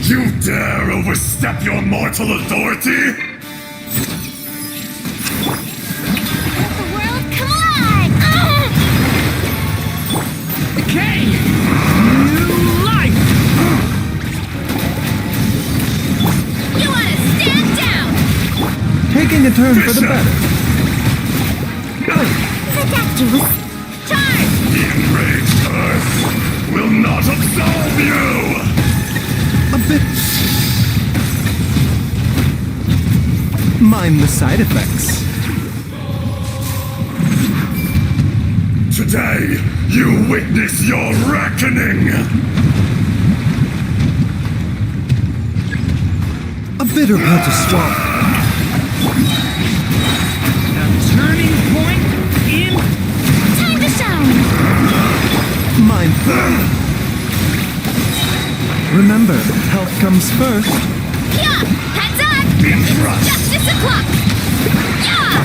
You dare overstep your mortal authority? Let the world come alive! Okay! New life! You wanna stand down! Taking a turn for the better. Seductress! Charge! The enraged curse will not absolve you! A bit... mind the side effects. Today, you witness your reckoning! A bitter pill to swallow. A turning point in... Time to shine! Mind. Remember, health comes first. Yeah! Heads up! Trust. Justice o'clock! Yeah!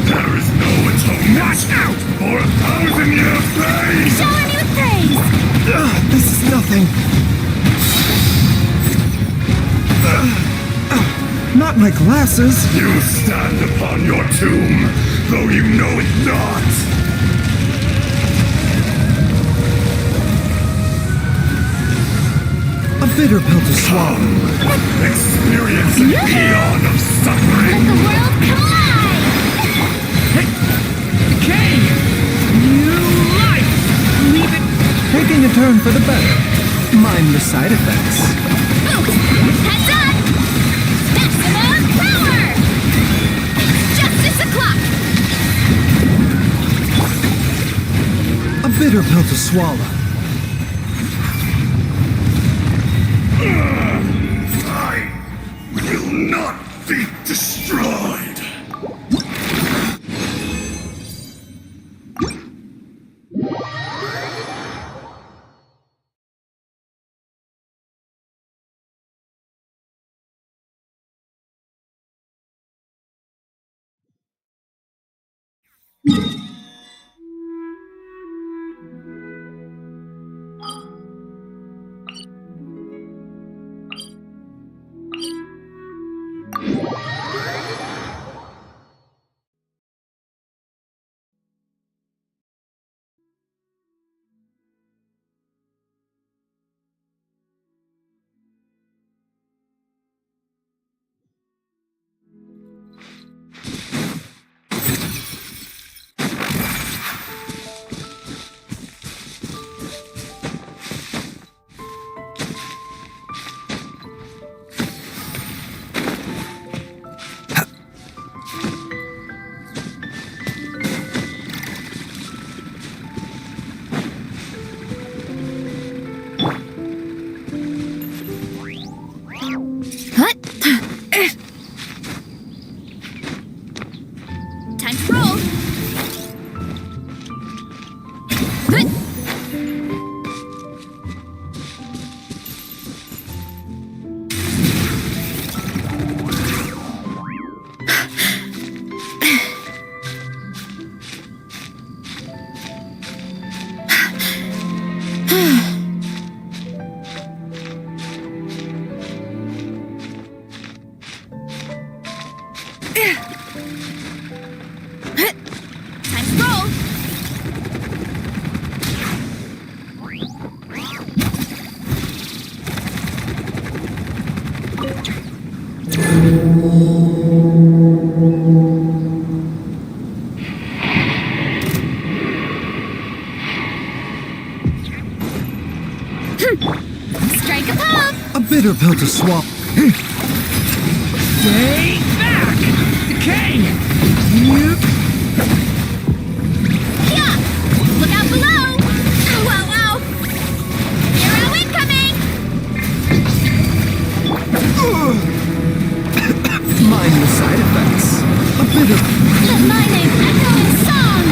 There is no atonement! Watch out! For 1,000-year pain! Shower me with praise! This is nothing. Not my glasses. You stand upon your tomb, though you know it not! A bitter pill to swallow. Experience an eon of Let suffering! the world come alive! Decay! New life! Leave it... Taking a turn for the better. Mind the side effects. Boost! Heads up! Maximum power! It's justice o'clock! A bitter pill to swallow. I will not be destroyed! Time to roll! Time to roll! Strike a pop! A bitter pill to swallow. Stay back! Decay! Yeah! Look out below! Ow, ow, ow! Hero incoming! Mind the side effects. A bitter. Let my name echo in song!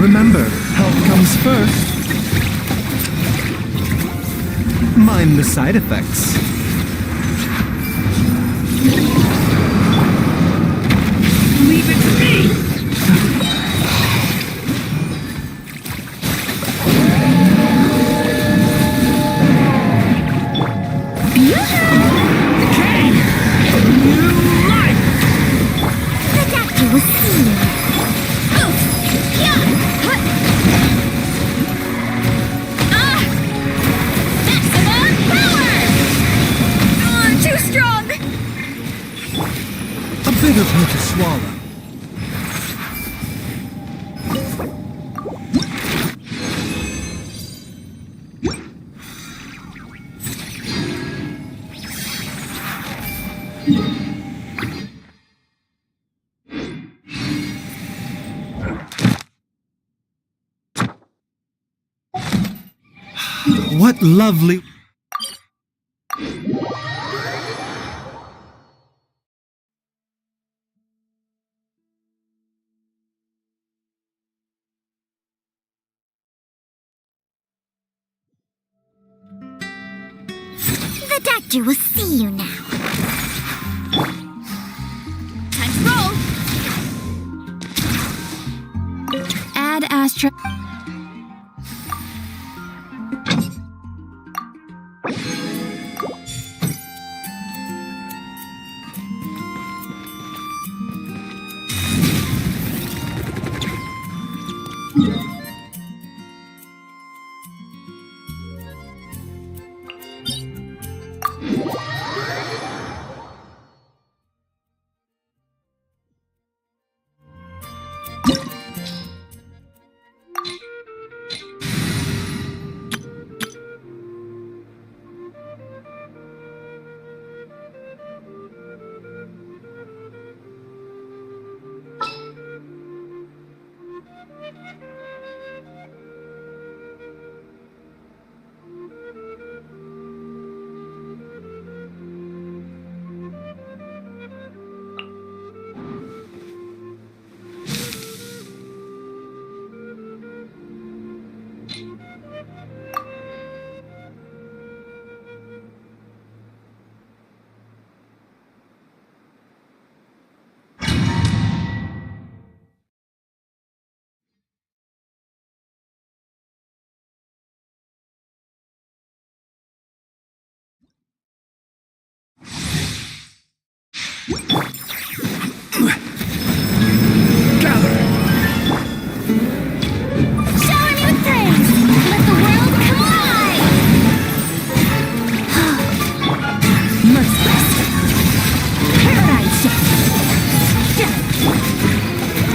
Remember, health comes first. Mind the side effects. Leave it to me! Decay! New life! The doctor was sealed! Boost! Yeah! Hut! Maximum power! Too strong! A bitter pill to swallow. What lovely... The doctor will see you now. Time to roll! Add Astra...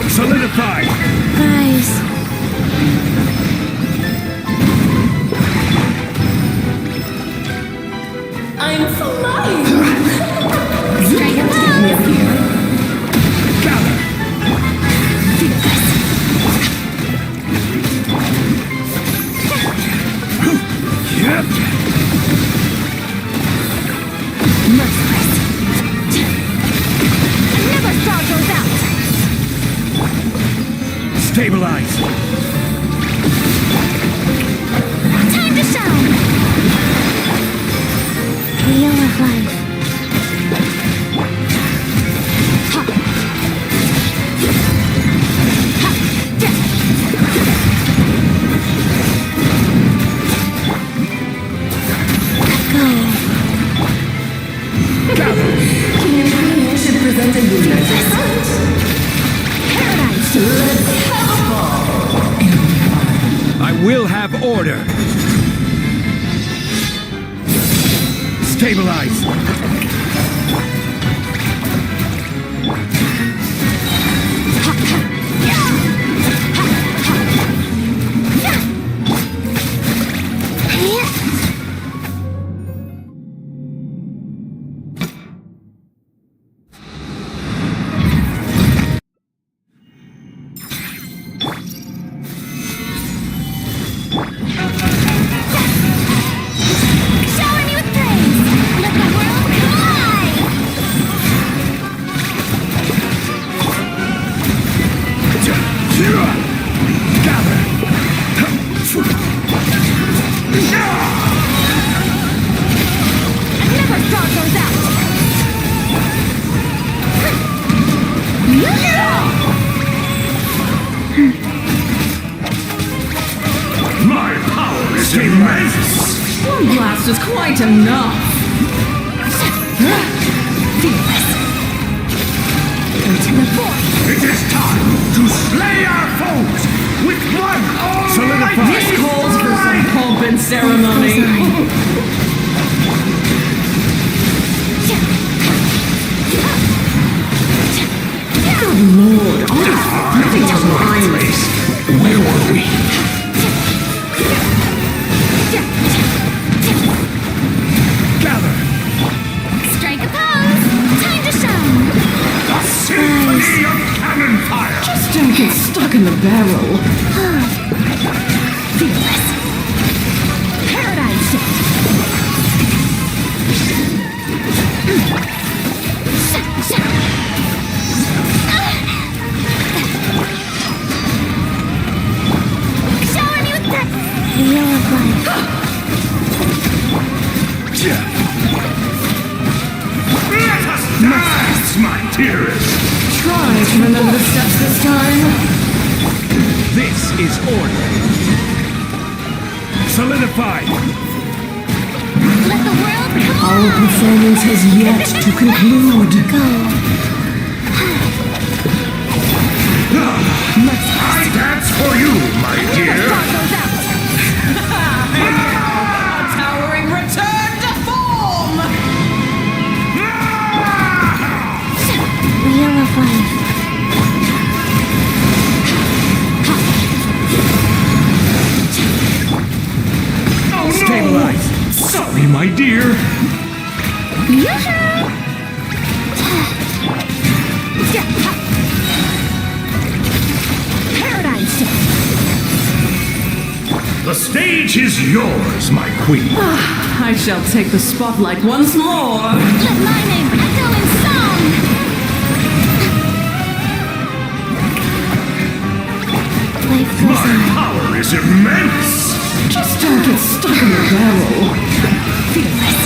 Solidified! Guys... I'm flying! Strike a pose! Gather! Yep! Merciless. Never saw those out! Stabilize! Time to shine! Wheel of life. Ha! Ha! Yeah. Go. Gather! King should present a good message. Paradise! Let's have a ball. I will have order! Stabilize! Shower me with praise! Let the world collide! Gather! I never saw those out! My power is immense! One blast is quite enough. To the void! It is time to slay our foes with one almighty This calls for some pomp and ceremony. Good lord, nothing to mind. Where were we? Gather! Strike a pose! in the barrel. Fearless. Paradigm shift. Shower me with the wheel of life. Let us dance, my dearest! Try to remember the steps this time. This is order. Solidify! Let the world come Our alive. performance has yet to conclude. Go. I dance for you, my dear! A towering return to form! Wheel of life. Oh no! Stabilize. Sorry, my dear! Yoo-hoo! Paradigm shift. The stage is yours, my queen! I shall take the spotlight once more. Let my name echo in song. Life goes My on. power is immense! Just don't get stuck in the barrel. Fearless.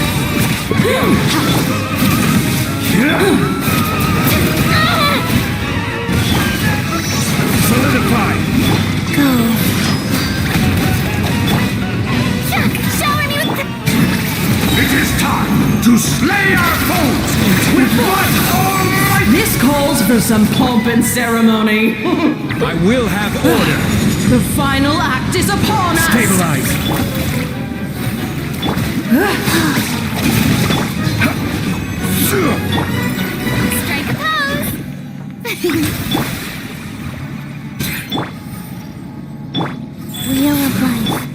Solidify! Go. Yuck! Shower me with the... It is time to slay our foes with blood almighty! This calls for some pomp and ceremony. I will have order. The final act is upon us. Stabilize. Strike a pose. Wheel of life.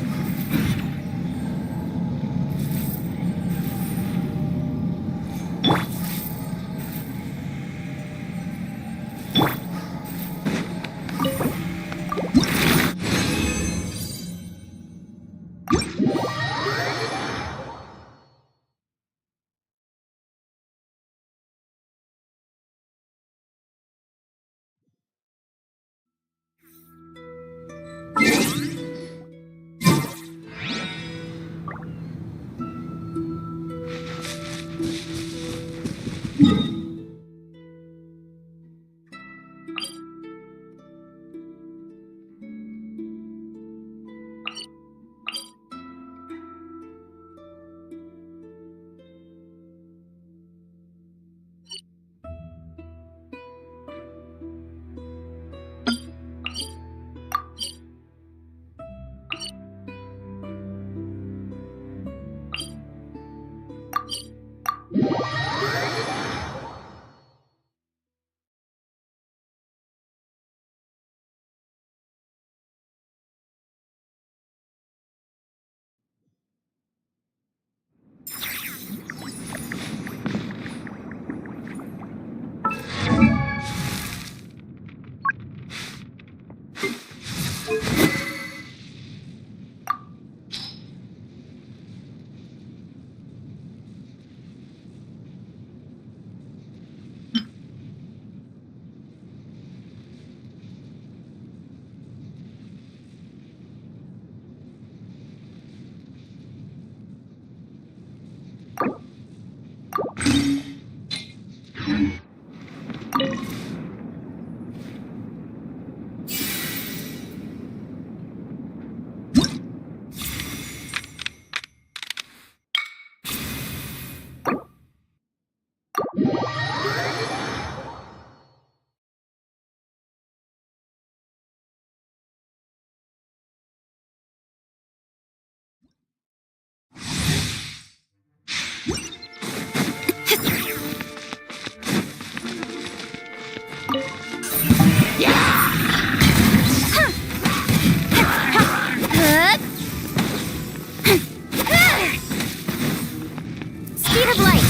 Speed of light.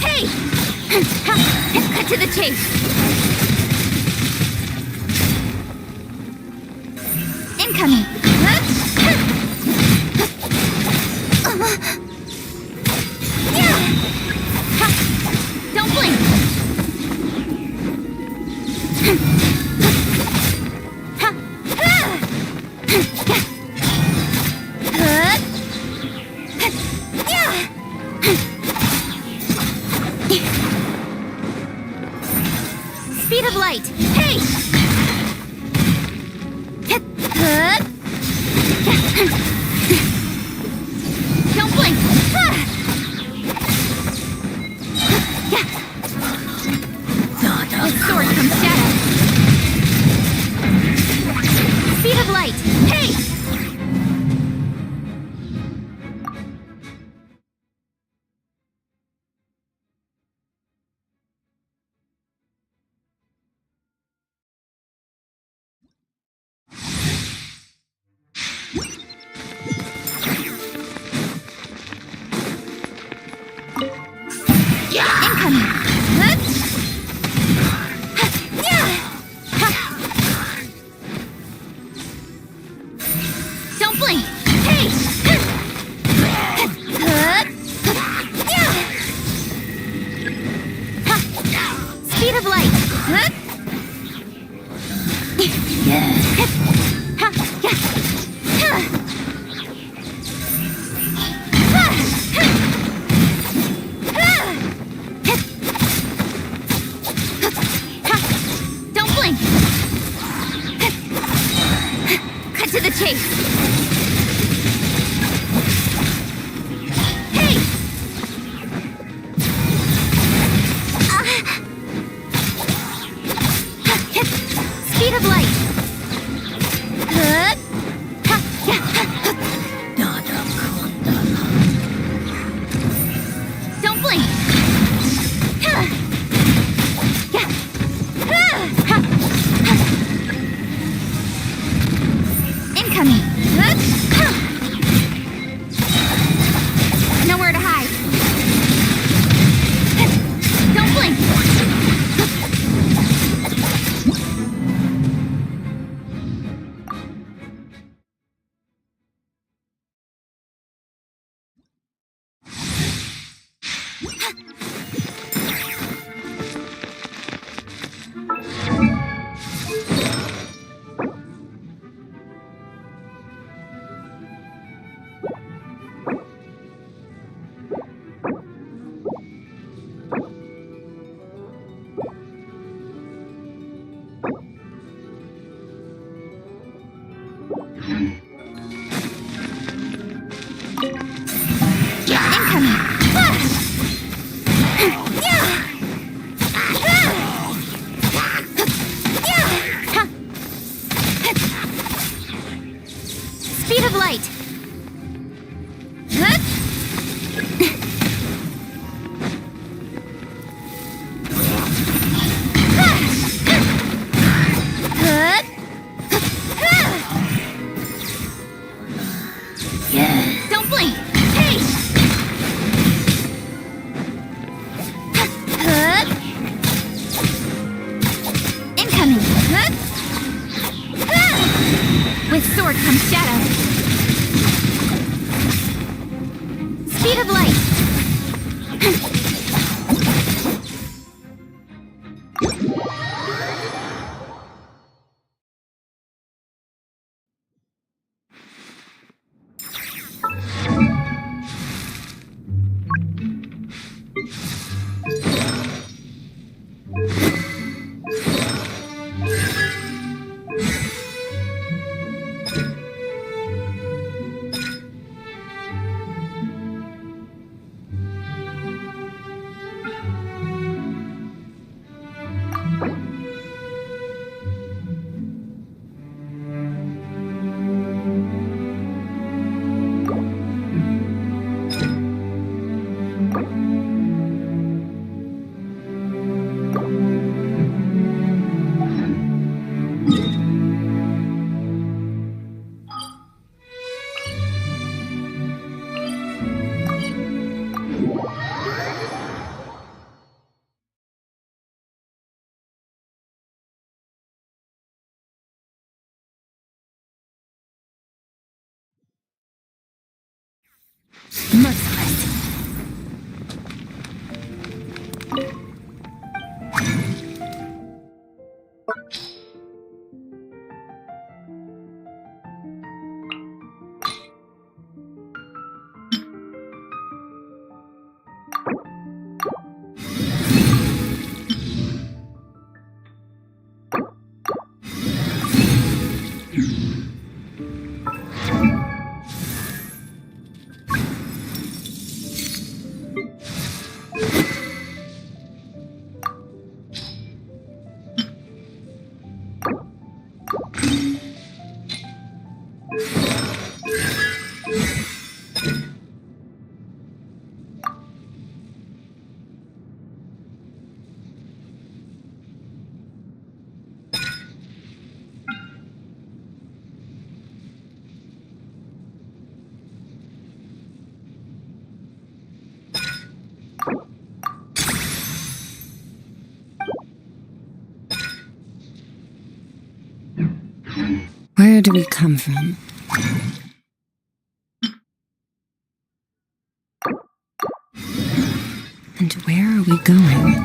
Hey! Cut to the chase. Incoming. Don't blink. Speed of light. Hey! Don't blink. His sword comes shadow. Speed of light. Hey! Incoming. Merciless. Where do we come from? And where are we going?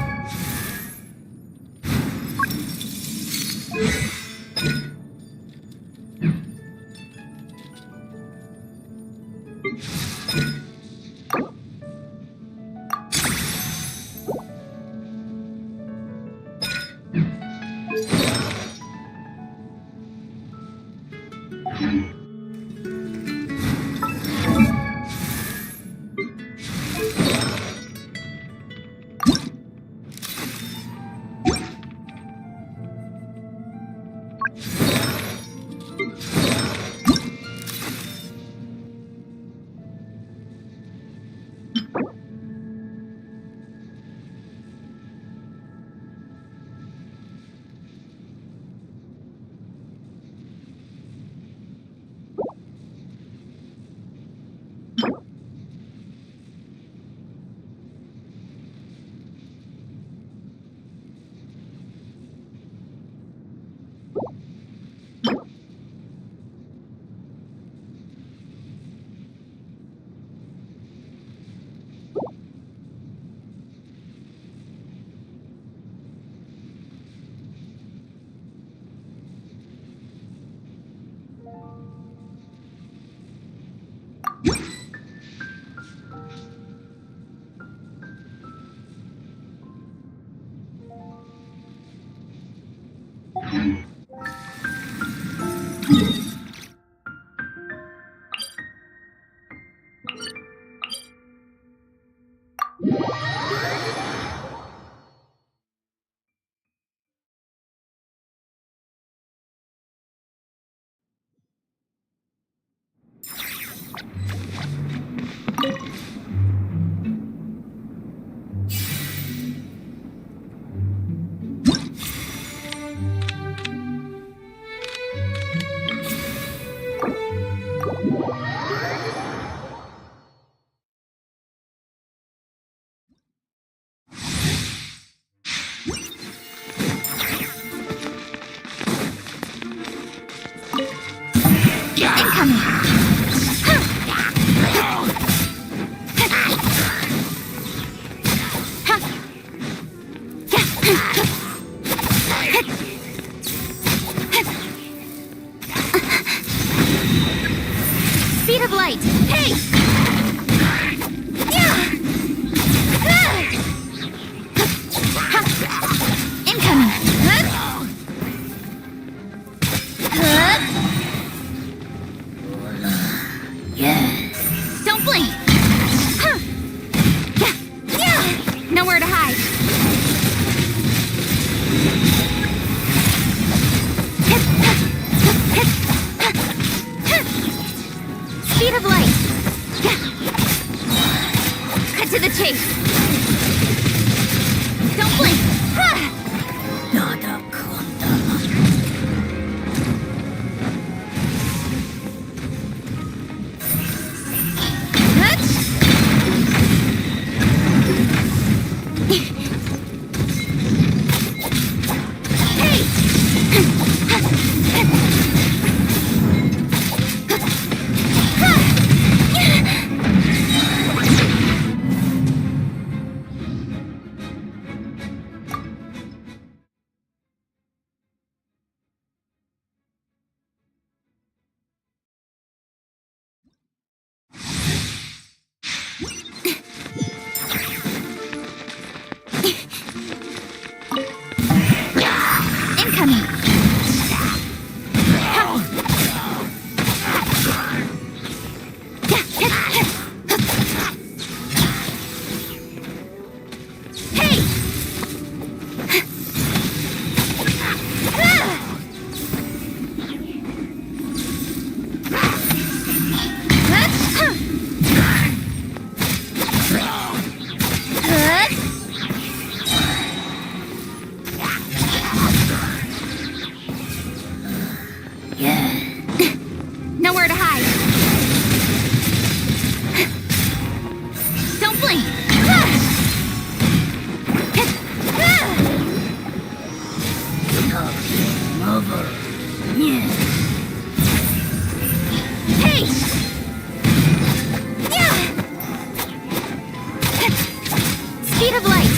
Speed of light! Hey! Incoming! Yes. Don't blink! Nowhere to hide. Speed of light. Cut to the chase. Don't blink. Hey! Nowhere to hide. Don't blink. Hey! Speed of light.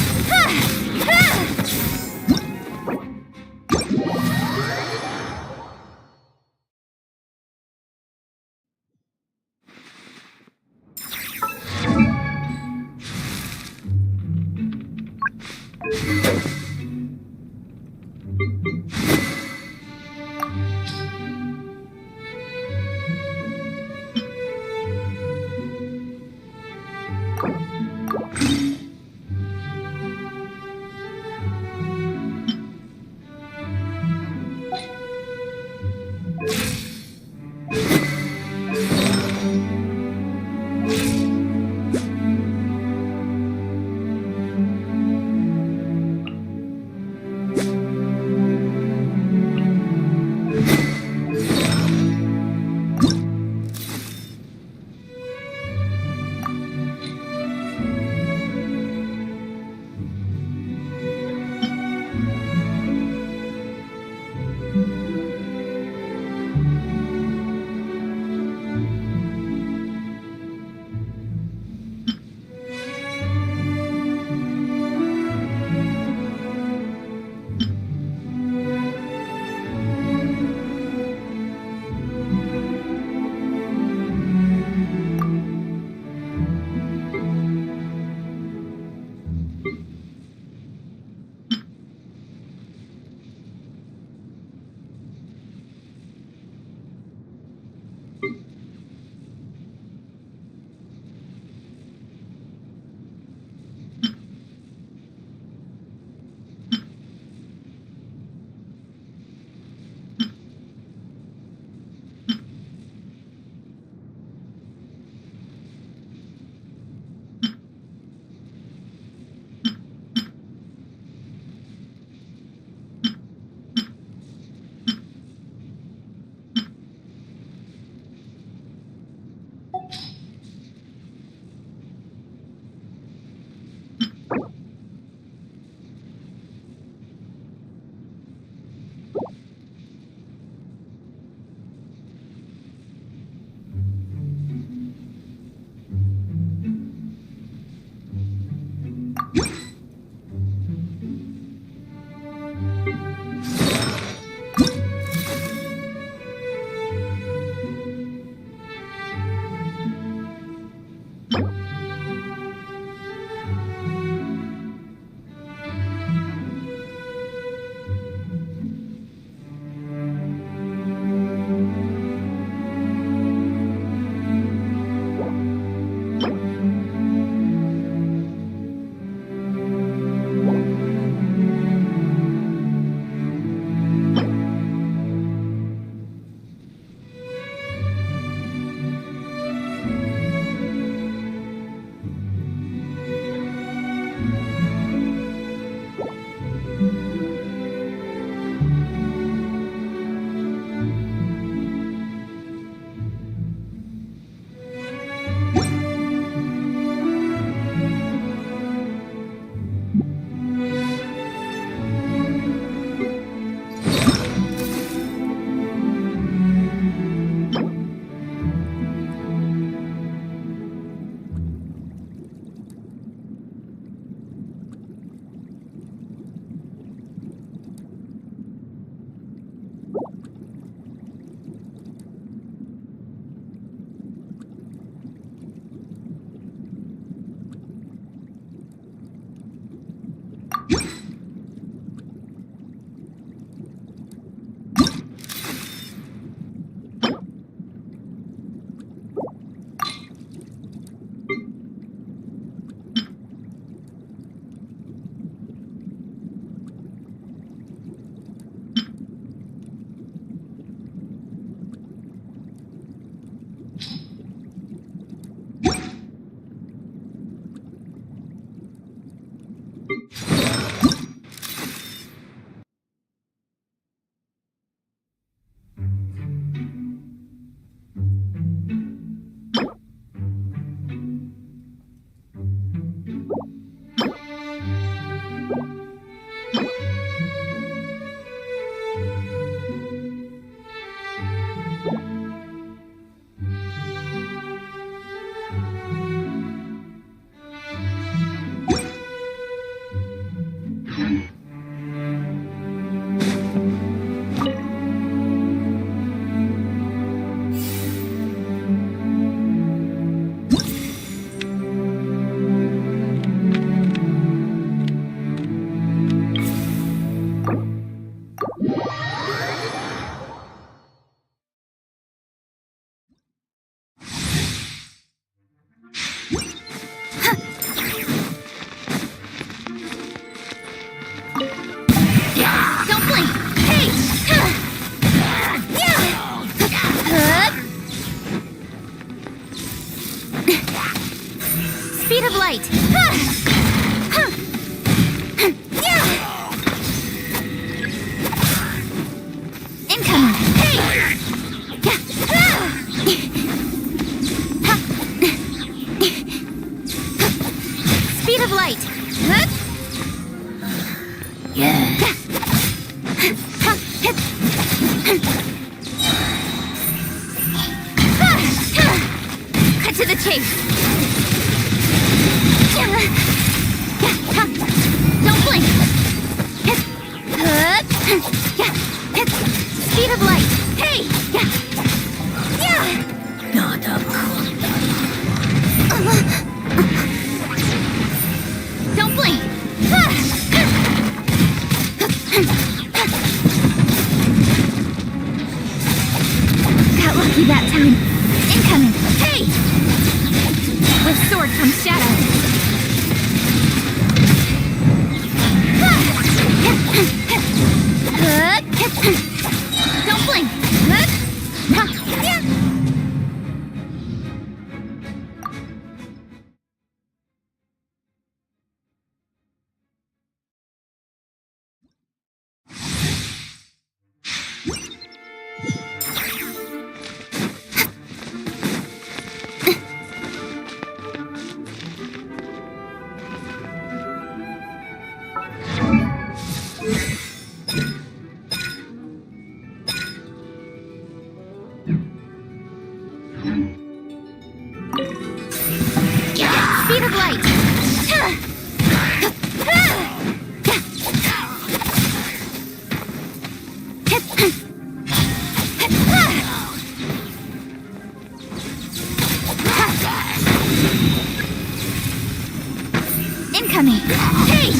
Don't blink! Hey! Speed of light! Incoming! Hey! Speed of light! Cut to the chase! Don't blink! Speed of light! Hey! Not a Don't blink! Got lucky that time. Incoming! Hey! With sword comes shadow. Don't blink! Speed of light! Incoming! Hey!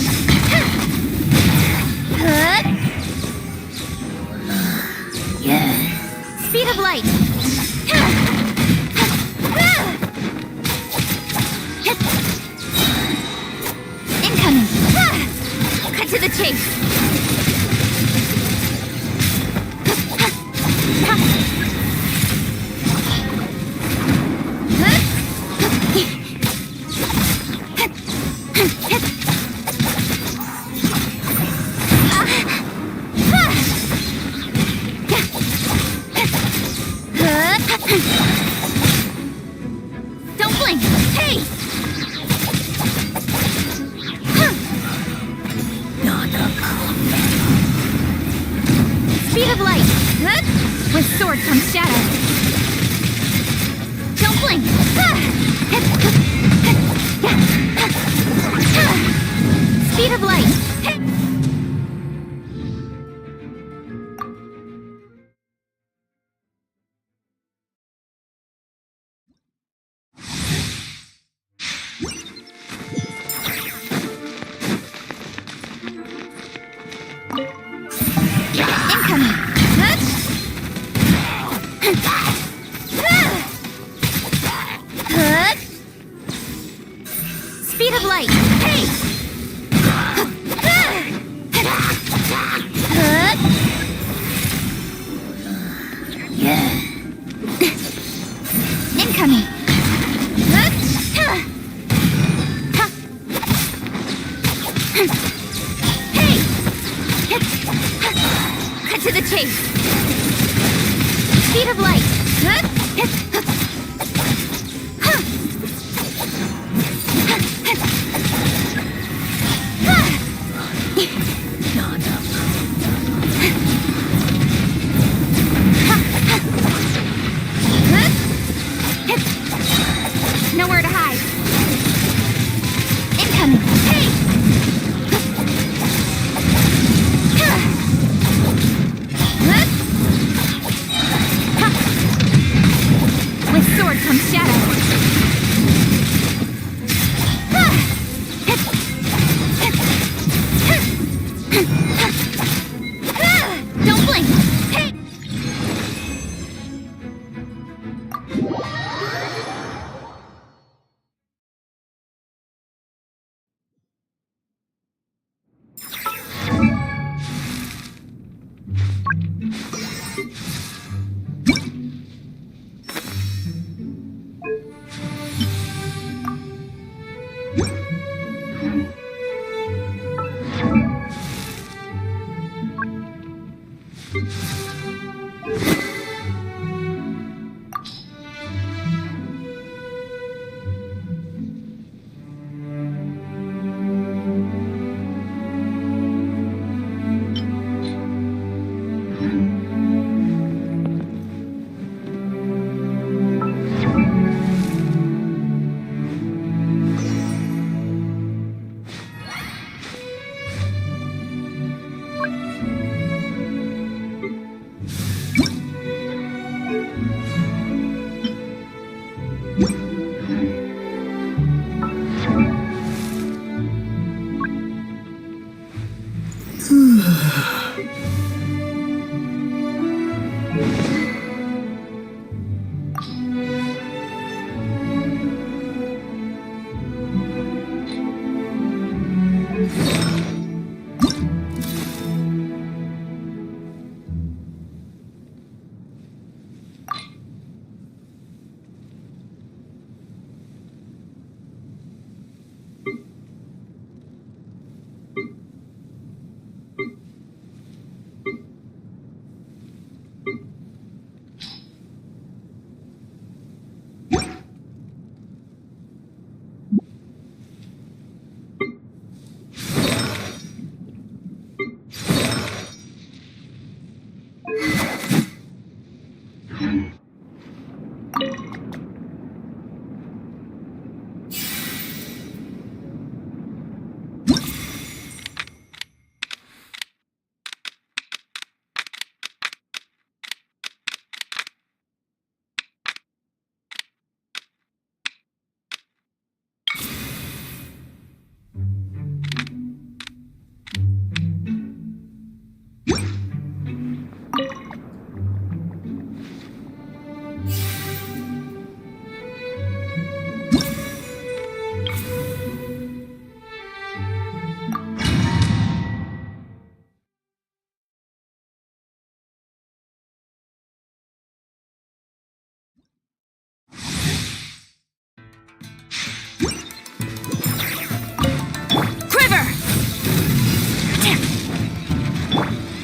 Speed of light! Incoming! Cut to the chase! Don't blink! Hey! Speed of light! With sword comes shadow. Don't blink! Speed of light! Speed of light! Hey! Incoming! Hey! Cut to the chase! Speed of light! Nowhere to hide. Incoming! Hey!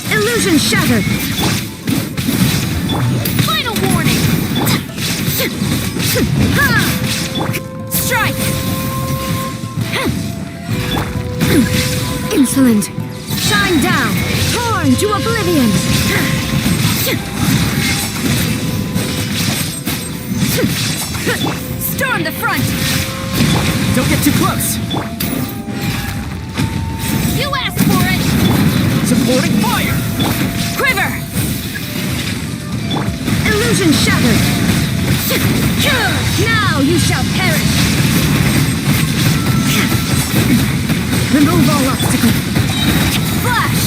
Illusion shattered! Final warning! Strike! Insolent! Shine down! Torn to oblivion! Storm the front! Don't get too close! You asked for it! Supporting fire! Quiver! Illusion shattered! Now you shall perish! Remove all obstacles! Flash!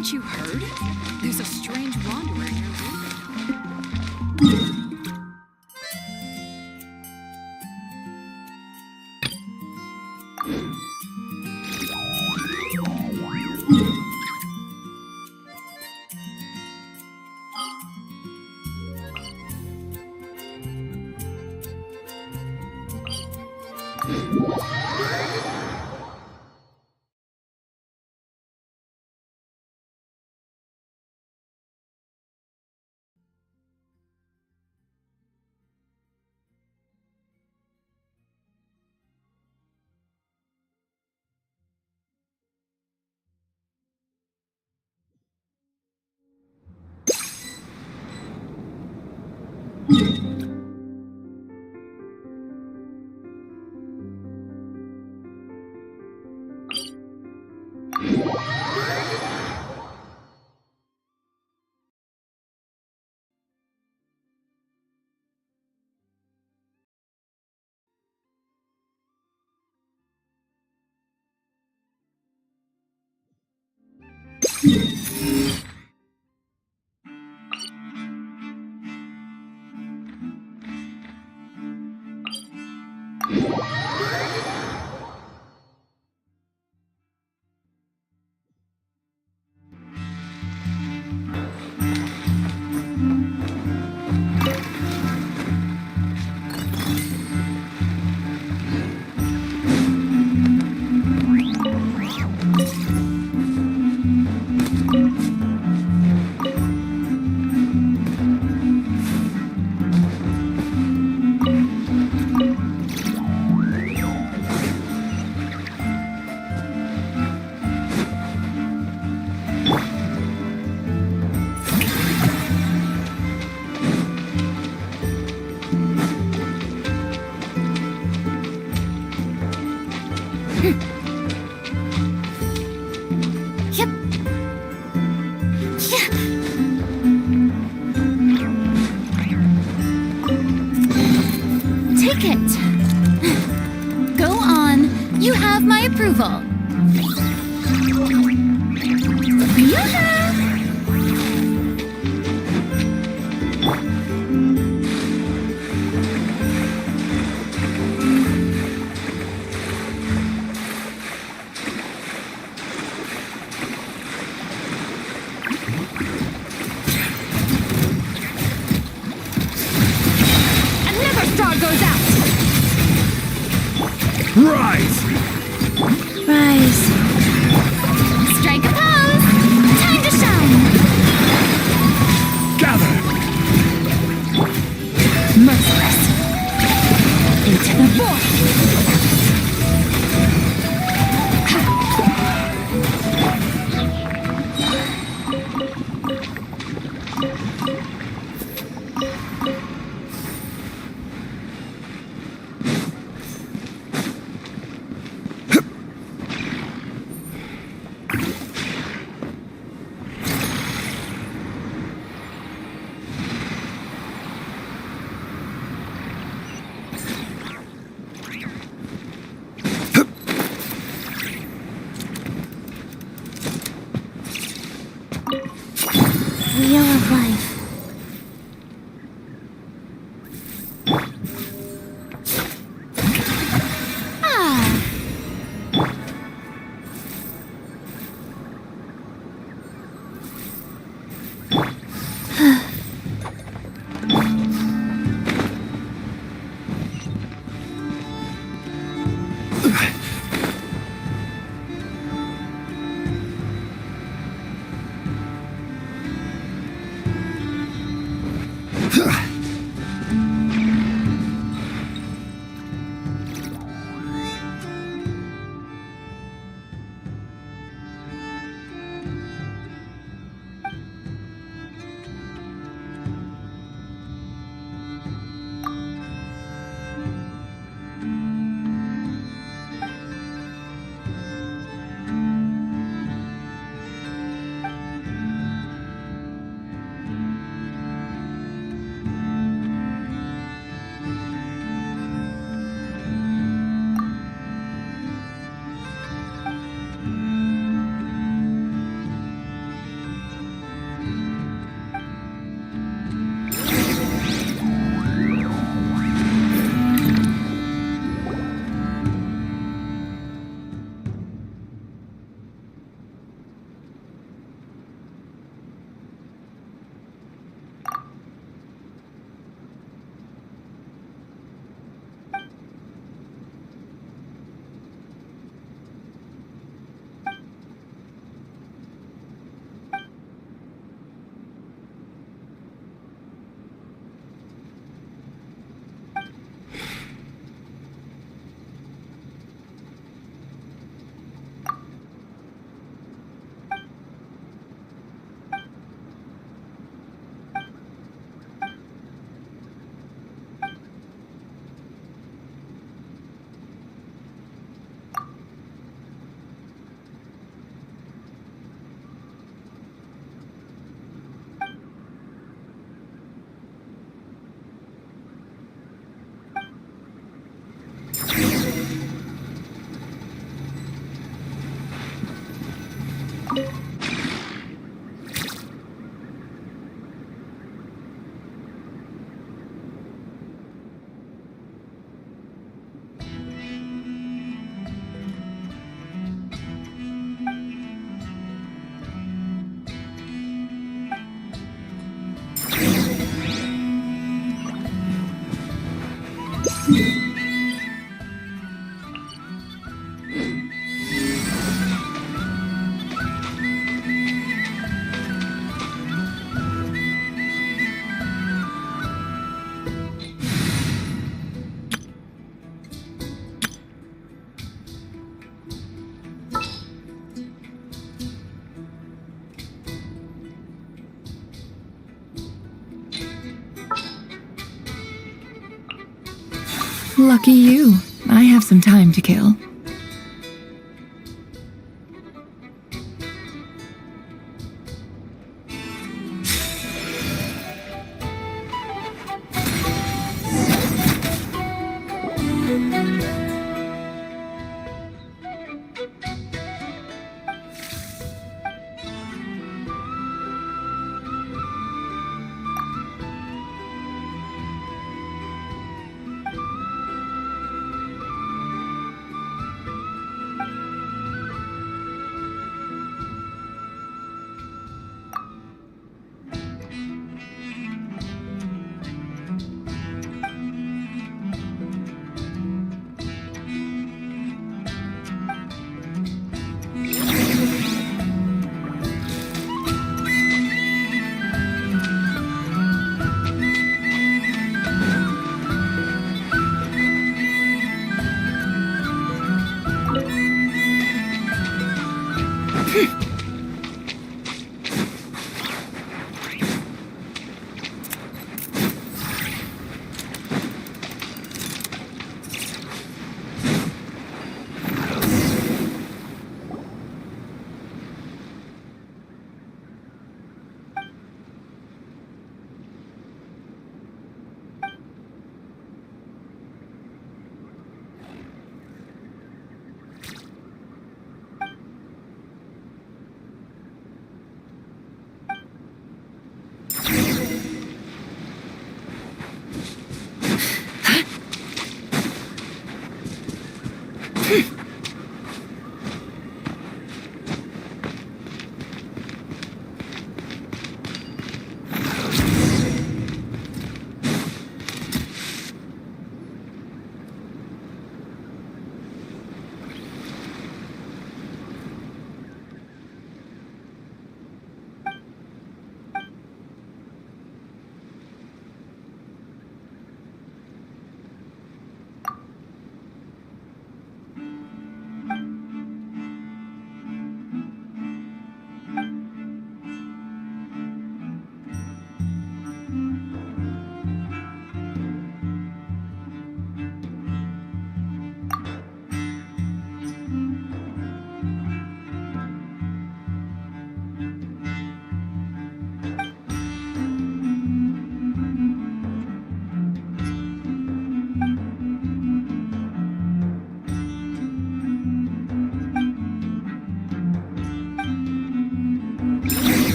Haven't you heard? There's a strange wanderer near approval. Another star goes out! Rise! Rise. Strike a pose! Time to shine! Gather! Merciless. Into the void! Lucky you. I have some time to kill.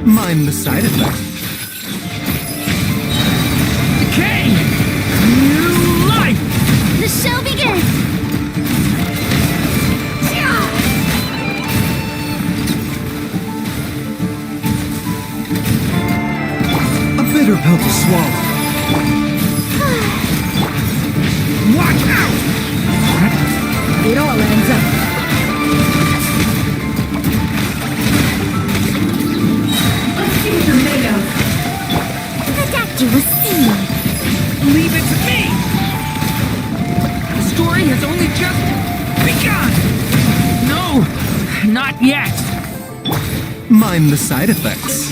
Mind the side effect. Decay! New life! The show begins! A bitter pill to swallow. Watch out! It all ends up. You will see. Leave it to me! The story has only just begun! No, not yet! Mind the side effects.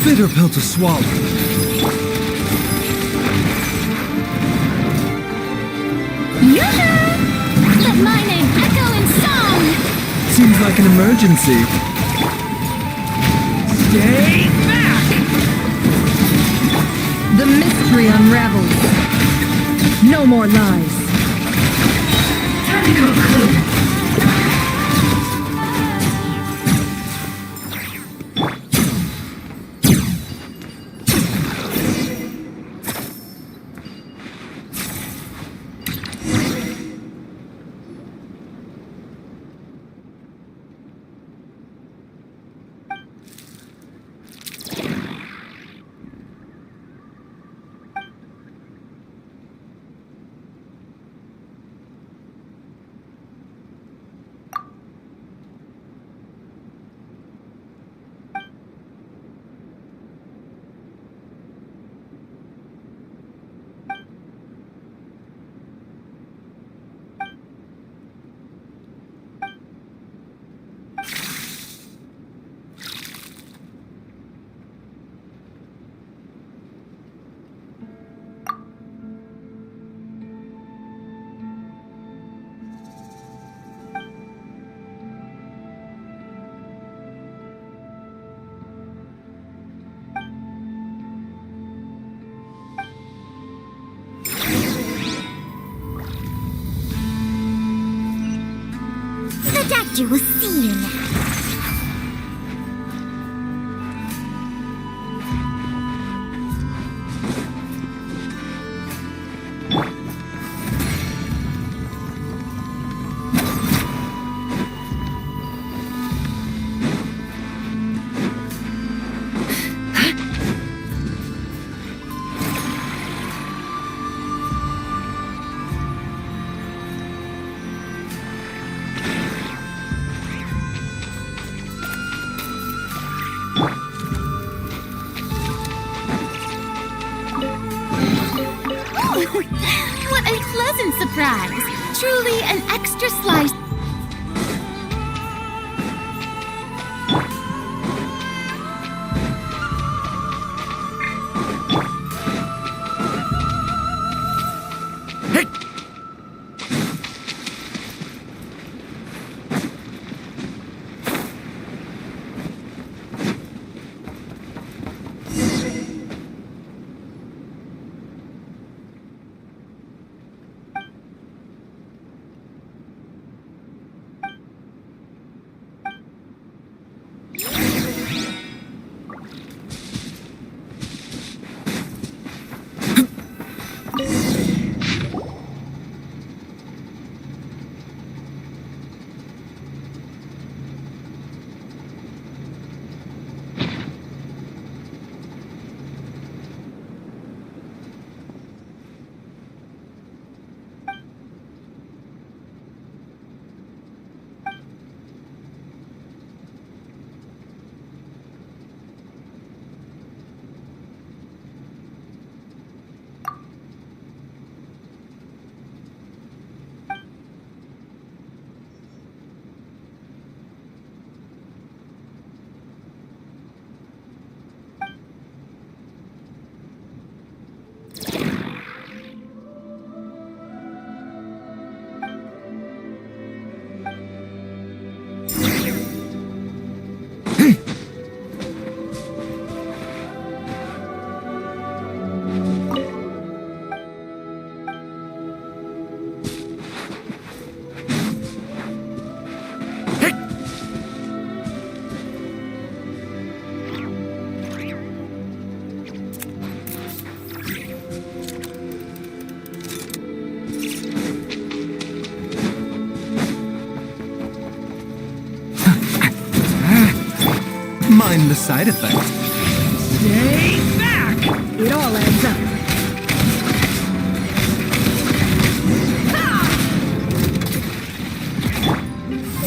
Bitter pill to swallow. Yoo-hoo! The like an emergency. Stay back! The mystery unravels. No more lies. Tactical clue. The doctor will see you now. What a pleasant surprise! Truly an extra slice. Mind the side effects. Stay back! It all adds up.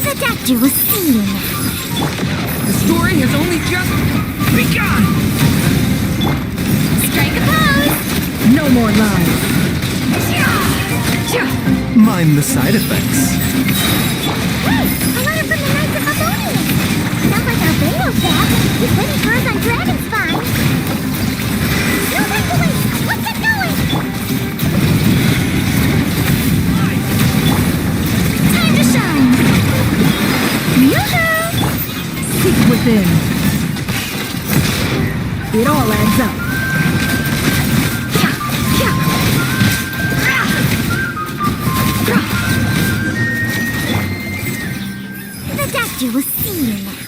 The doctor will see you now. The story has only just begun! Strike a pose! No more lies. Mind the side effects. Hey, a letter from the Knights of Albedo. Sounds like Albedo's back. He's waiting for us on Dragon's Spine. No time to waste. Let's get going. Time to shine. Music. in. It all adds up. The doctor will see you now.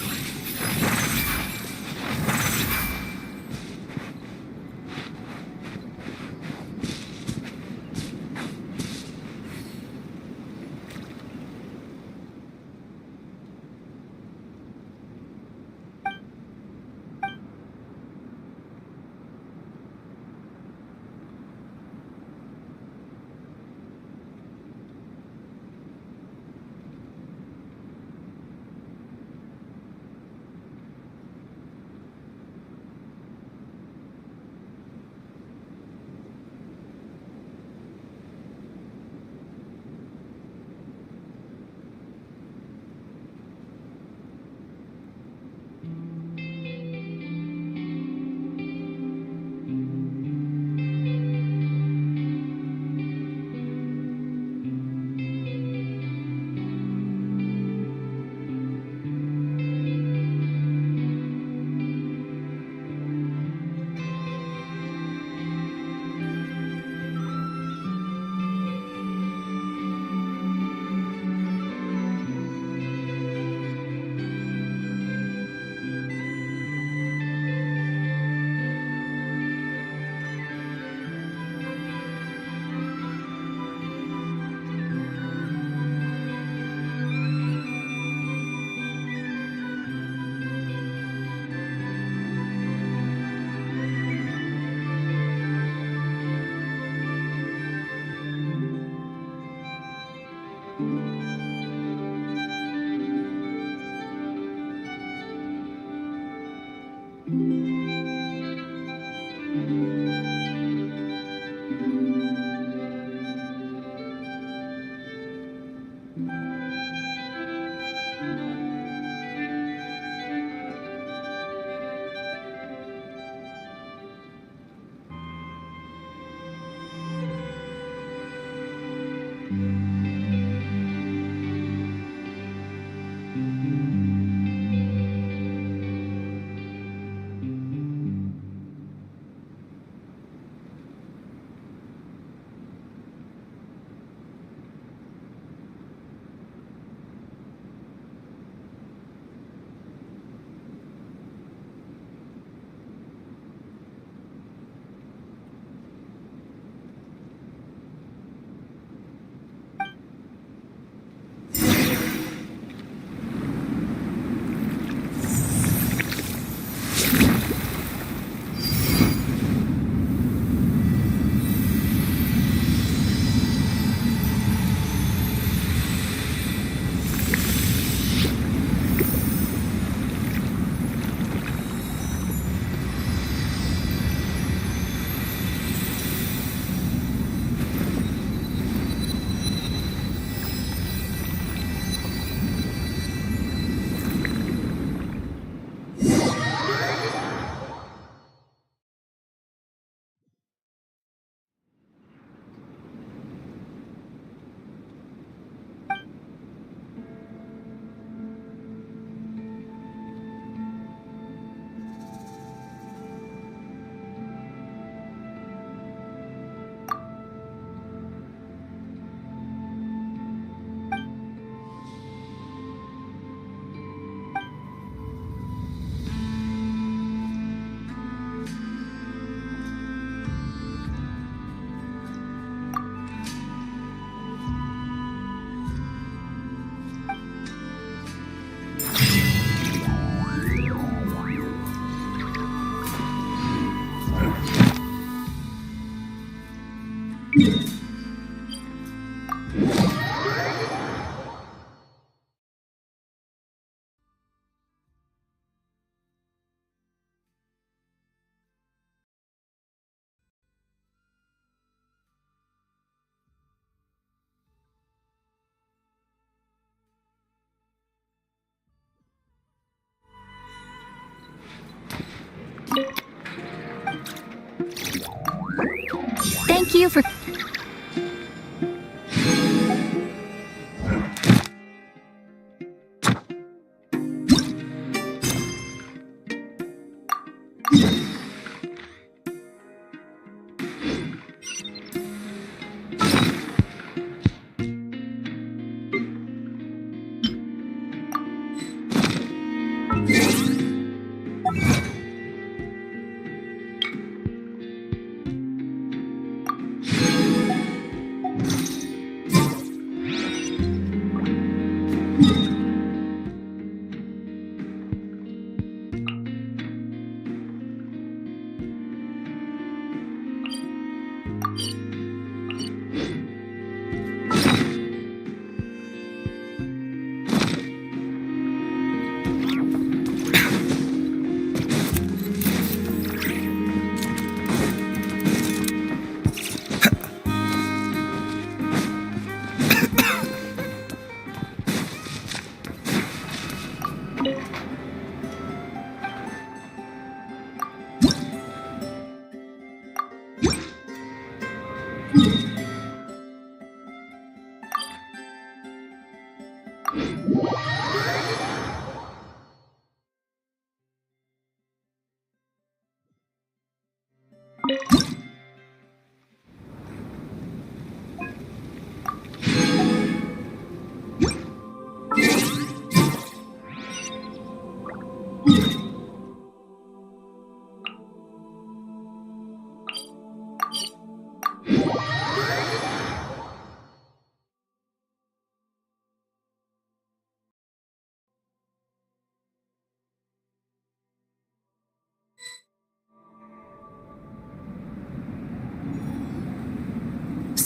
Thank you for...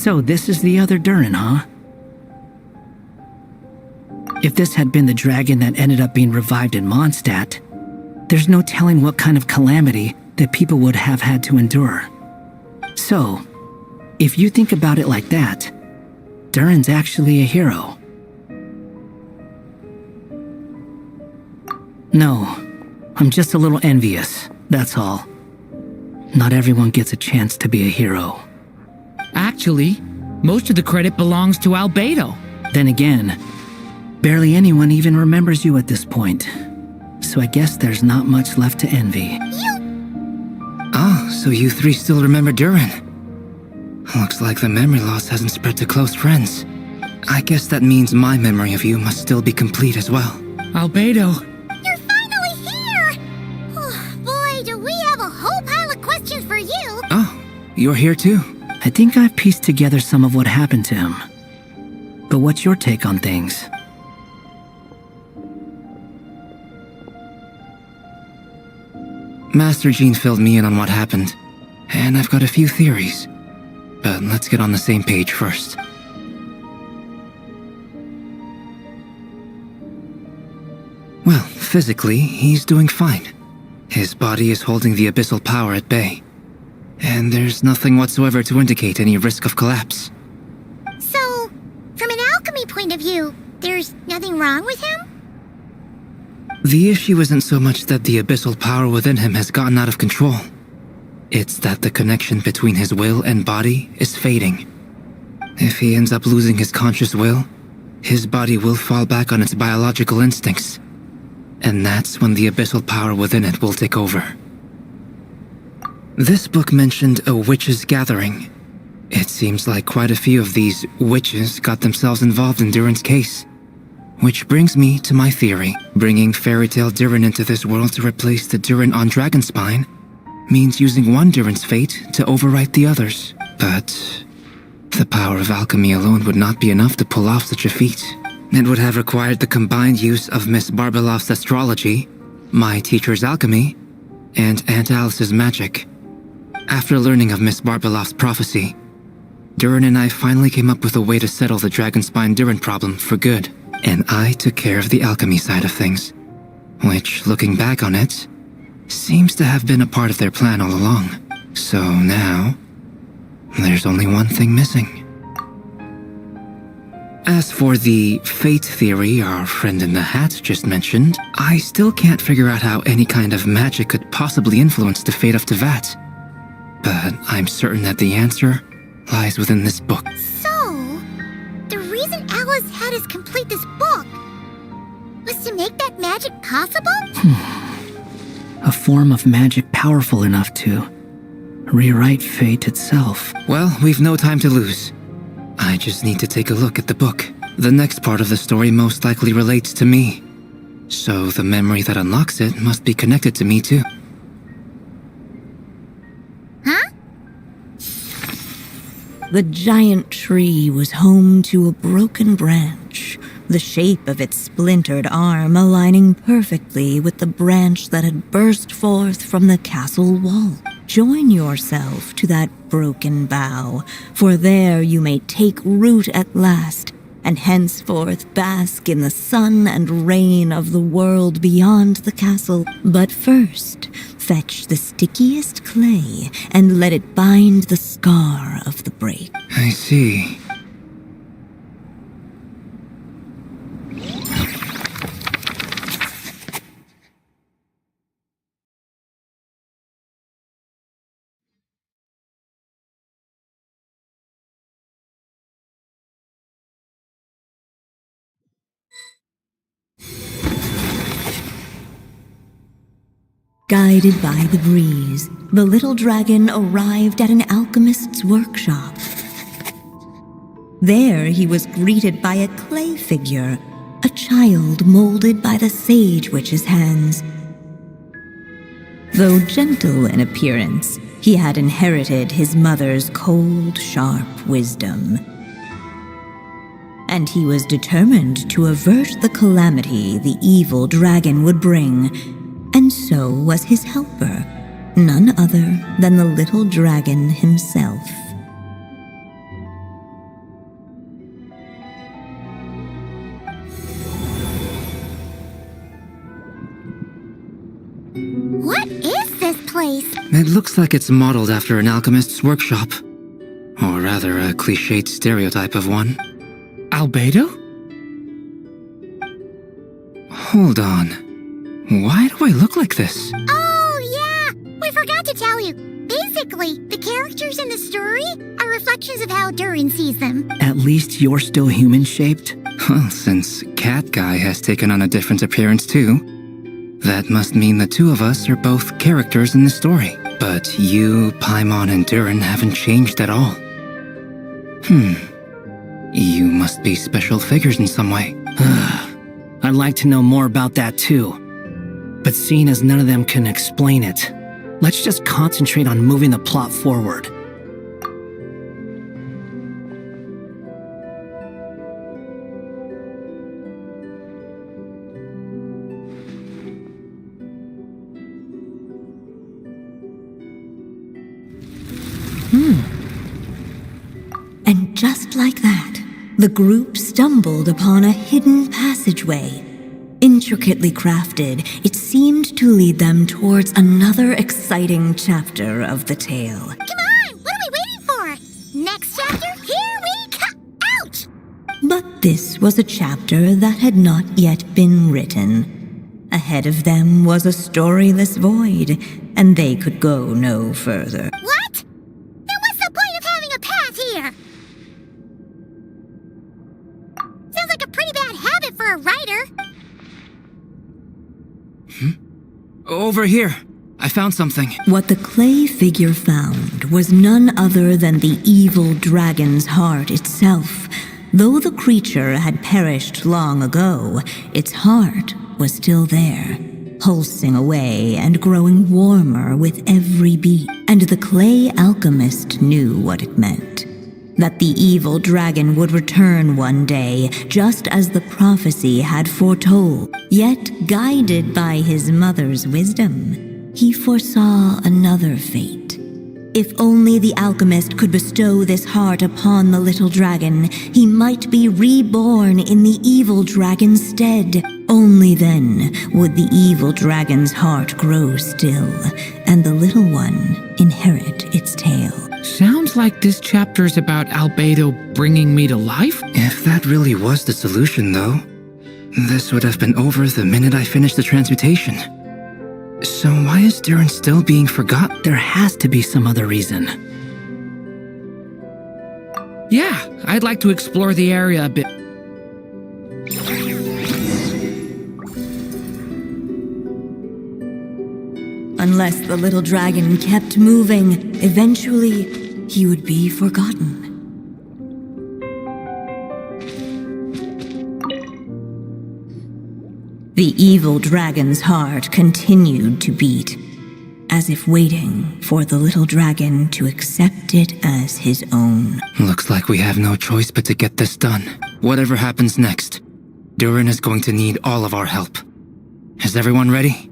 So this is the other Durin, huh? If this had been the dragon that ended up being revived in Mondstadt, there's no telling what kind of calamity that people would have had to endure. So, if you think about it like that, Durin's actually a hero. No, I'm just a little envious, that's all. Not everyone gets a chance to be a hero. Actually, most of the credit belongs to Albedo. Then again, barely anyone even remembers you at this point. So I guess there's not much left to envy. Oh, so you three still remember Durin? Looks like the memory loss hasn't spread to close friends. I guess that means my memory of you must still be complete as well. Albedo. You're finally here! Oh, boy, do we have a whole pile of questions for you! Oh, you're here too? I think I've pieced together some of what happened to him. But what's your take on things? Master Jean filled me in on what happened, and I've got a few theories. But let's get on the same page first. Well, physically, he's doing fine. His body is holding the abyssal power at bay. And there's nothing whatsoever to indicate any risk of collapse. So, from an alchemy point of view, there's nothing wrong with him? The issue isn't so much that the abyssal power within him has gotten out of control. It's that the connection between his will and body is fading. If he ends up losing his conscious will, his body will fall back on its biological instincts. And that's when the abyssal power within it will take over. This book mentioned a witches' gathering. It seems like quite a few of these witches got themselves involved in Durin's case. Which brings me to my theory. Bringing fairy tale Durin into this world to replace the Durin on Dragonspine means using one Durin's fate to overwrite the others. But the power of alchemy alone would not be enough to pull off such a feat. It would have required the combined use of Miss Barbeloff's astrology, my teacher's alchemy, and Aunt Alice's magic. After learning of Miss Barbeloff's prophecy, Durin and I finally came up with a way to settle the Dragonspine Durin problem for good. And I took care of the alchemy side of things, which, looking back on it, seems to have been a part of their plan all along. So now, there's only one thing missing. As for the fate theory our friend in the hat just mentioned, I still can't figure out how any kind of magic could possibly influence the fate of Tevat. But I'm certain that the answer lies within this book. So, the reason Alice had us complete this book was to make that magic possible? A form of magic powerful enough to rewrite fate itself. Well, we've no time to lose. I just need to take a look at the book. The next part of the story most likely relates to me. So the memory that unlocks it must be connected to me too. Huh? The giant tree was home to a broken branch, the shape of its splintered arm aligning perfectly with the branch that had burst forth from the castle wall. Join yourself to that broken bough, for there you may take root at last, and henceforth bask in the sun and rain of the world beyond the castle. But first, fetch the stickiest clay and let it bind the scar of the break. I see. Guided by the breeze, the little dragon arrived at an alchemist's workshop. There he was greeted by a clay figure, a child molded by the sage witch's hands. Though gentle in appearance, he had inherited his mother's cold, sharp wisdom. And he was determined to avert the calamity the evil dragon would bring, and so was his helper, none other than the little dragon himself. What is this place? It looks like it's modeled after an alchemist's workshop. Or rather, a cliched stereotype of one. Albedo? Hold on. Why do I look like this? Oh, yeah! We forgot to tell you. Basically, the characters in the story are reflections of how Durin sees them. At least you're still human-shaped? Well, since Cat Guy has taken on a different appearance too, that must mean the two of us are both characters in the story. But you, Paimon, and Durin haven't changed at all. You must be special figures in some way. I'd like to know more about that too. But seeing as none of them can explain it, let's just concentrate on moving the plot forward. And just like that, the group stumbled upon a hidden passageway. Intricately crafted, it seemed to lead them towards another exciting chapter of the tale. Come on! What are we waiting for? Next chapter? Here we come! Ouch! But this was a chapter that had not yet been written. Ahead of them was a storyless void, and they could go no further. What? Then what's the point of having a path here? Sounds like a pretty bad habit for a writer. Over here. I found something. What the clay figure found was none other than the evil dragon's heart itself. Though the creature had perished long ago, its heart was still there, pulsing away and growing warmer with every beat. And the clay alchemist knew what it meant. That the evil dragon would return one day, just as the prophecy had foretold. Yet, guided by his mother's wisdom, he foresaw another fate. If only the alchemist could bestow this heart upon the little dragon, he might be reborn in the evil dragon's stead. Only then would the evil dragon's heart grow still, and the little one inherit its tale. Sounds like this chapter's about Albedo bringing me to life? If that really was the solution, though, this would have been over the minute I finished the transmutation. So why is Durin still being forgotten? There has to be some other reason. Yeah, I'd like to explore the area a bit. Unless the little dragon kept moving, eventually he would be forgotten. The evil dragon's heart continued to beat, as if waiting for the little dragon to accept it as his own. Looks like we have no choice but to get this done. Whatever happens next, Durin is going to need all of our help. Is everyone ready?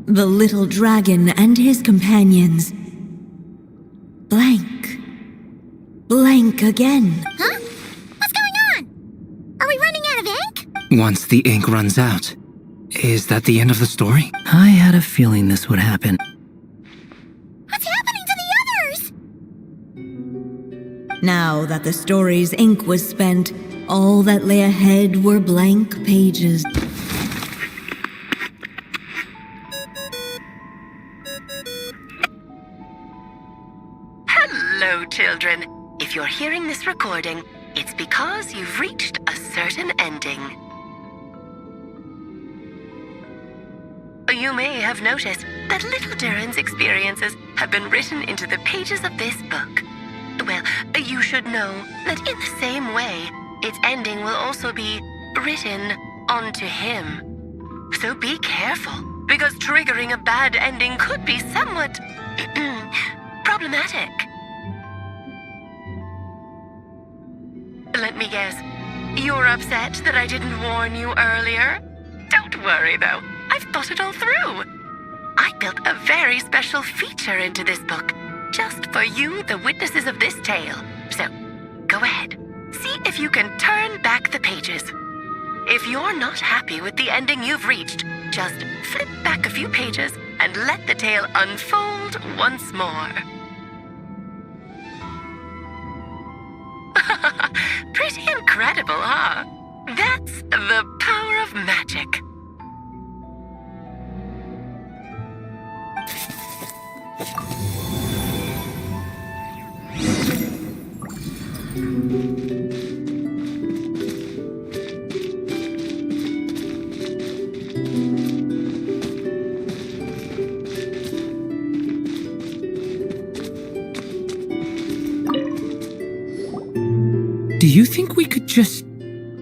The little dragon and his companions blank. Blank again. Huh? What's going on? Are we running out of ink? Once the ink runs out, is that the end of the story? I had a feeling this would happen. What's happening to the others? Now that the story's ink was spent, all that lay ahead were blank pages. Hello, children. If you're hearing this recording, it's because you've reached a certain ending. You may have noticed that little Durin's experiences have been written into the pages of this book. Well, you should know that in the same way, its ending will also be written onto him. So be careful, because triggering a bad ending could be somewhat problematic. Let me guess, you're upset that I didn't warn you earlier? Don't worry, though. I've thought it all through. I built a very special feature into this book, just for you, the witnesses of this tale. So, go ahead. See if you can turn back the pages. If you're not happy with the ending you've reached, just flip back a few pages and let the tale unfold once more. Pretty incredible, huh? That's the power of magic. Do you think we could just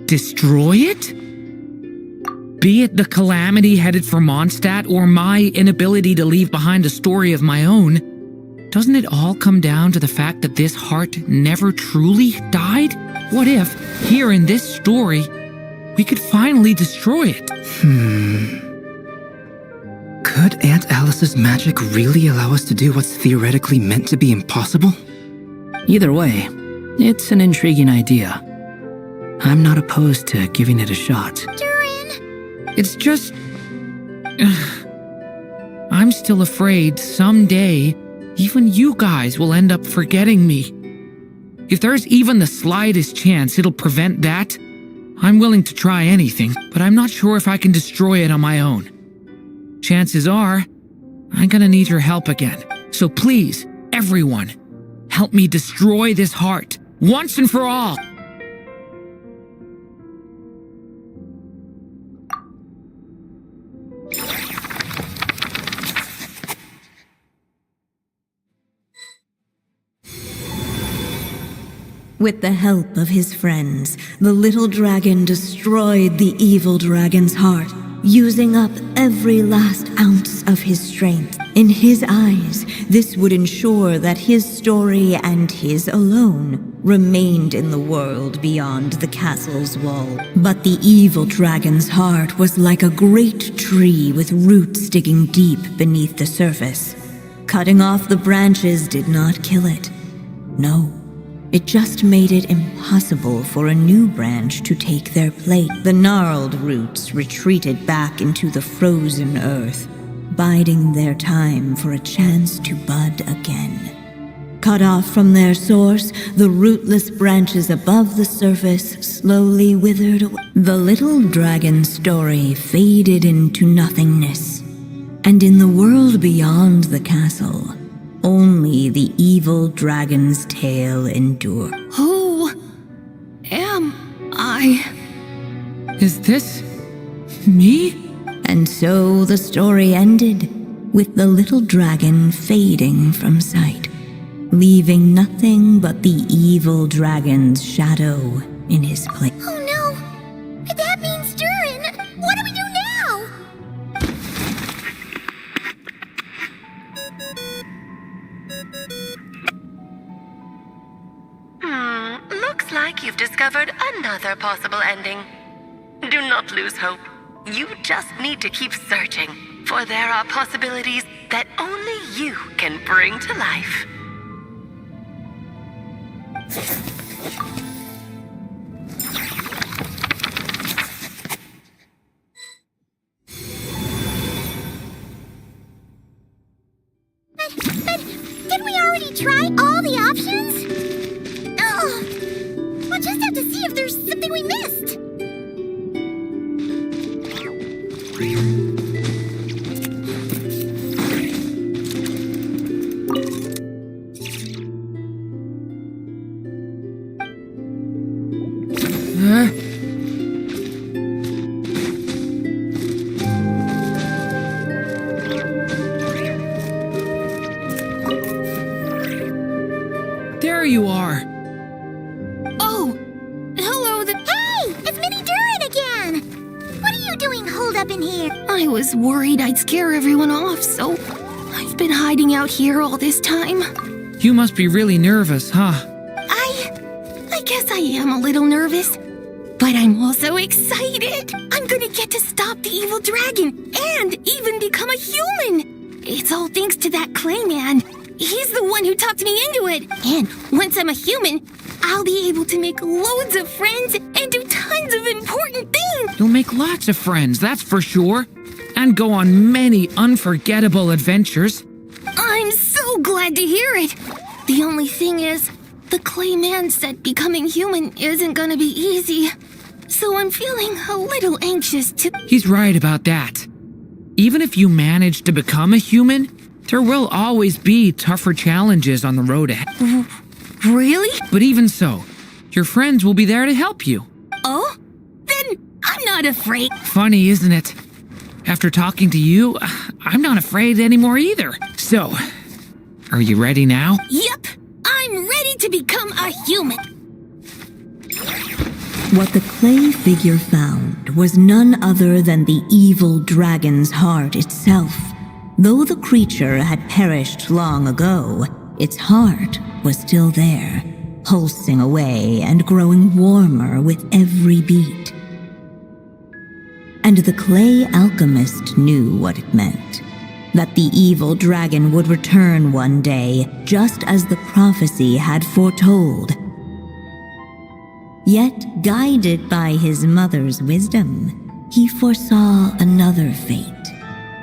destroy it? Be it the calamity headed for Mondstadt or my inability to leave behind a story of my own, doesn't it all come down to the fact that this heart never truly died? What if, here in this story, we could finally destroy it? Could Aunt Alice's magic really allow us to do what's theoretically meant to be impossible? Either way, it's an intriguing idea. I'm not opposed to giving it a shot. Durin! It's just... I'm still afraid someday even you guys will end up forgetting me. If there's even the slightest chance it'll prevent that, I'm willing to try anything, but I'm not sure if I can destroy it on my own. Chances are, I'm gonna need your help again. So please, everyone, help me destroy this heart, once and for all! With the help of his friends, the little dragon destroyed the evil dragon's heart, using up every last ounce of his strength. In his eyes, this would ensure that his story and his alone remained in the world beyond the castle's wall. But the evil dragon's heart was like a great tree with roots digging deep beneath the surface. Cutting off the branches did not kill it. No. It just made it impossible for a new branch to take their place. The gnarled roots retreated back into the frozen earth, biding their time for a chance to bud again. Cut off from their source, the rootless branches above the surface slowly withered away. The little dragon's story faded into nothingness, and in the world beyond the castle, only the evil dragon's tale endured. Who am I? Is this... me? And so the story ended, with the little dragon fading from sight, leaving nothing but the evil dragon's shadow in his place. Oh no! That means Durin! What do we do now? Looks like you've discovered another possible ending. Do not lose hope. You just need to keep searching, for there are possibilities that only you can bring to life. But didn't we already try all the options? Ugh. We'll just have to see if there's something we missed. there you are. Oh, hello Hey, it's Mini Durin again! What are you doing holed up in here? I was worried I'd scare everyone off, so I've been hiding out here all this time. You must be really nervous, huh? I guess I am a little nervous, but I'm also excited. I'm gonna get to stop the evil dragon and even become a human. It's all thanks to that clay man. He's the one who talked me into it. And once I'm a human, I'll be able to make loads of friends and do tons of important things. You'll make lots of friends, that's for sure. And go on many unforgettable adventures. I'm so glad to hear it. The only thing is, the clay man said becoming human isn't gonna be easy. So I'm feeling a little anxious to... He's right about that. Even if you manage to become a human, there will always be tougher challenges on the road ahead. Really? But even so, your friends will be there to help you. Oh? Then I'm not afraid. Funny, isn't it? After talking to you, I'm not afraid anymore either. So, are you ready now? Yep, I'm ready to become a human. What the clay figure found was none other than the evil dragon's heart itself. Though the creature had perished long ago, its heart was still there, pulsing away and growing warmer with every beat. And the clay alchemist knew what it meant. That the evil dragon would return one day, just as the prophecy had foretold. Yet, guided by his mother's wisdom, he foresaw another fate.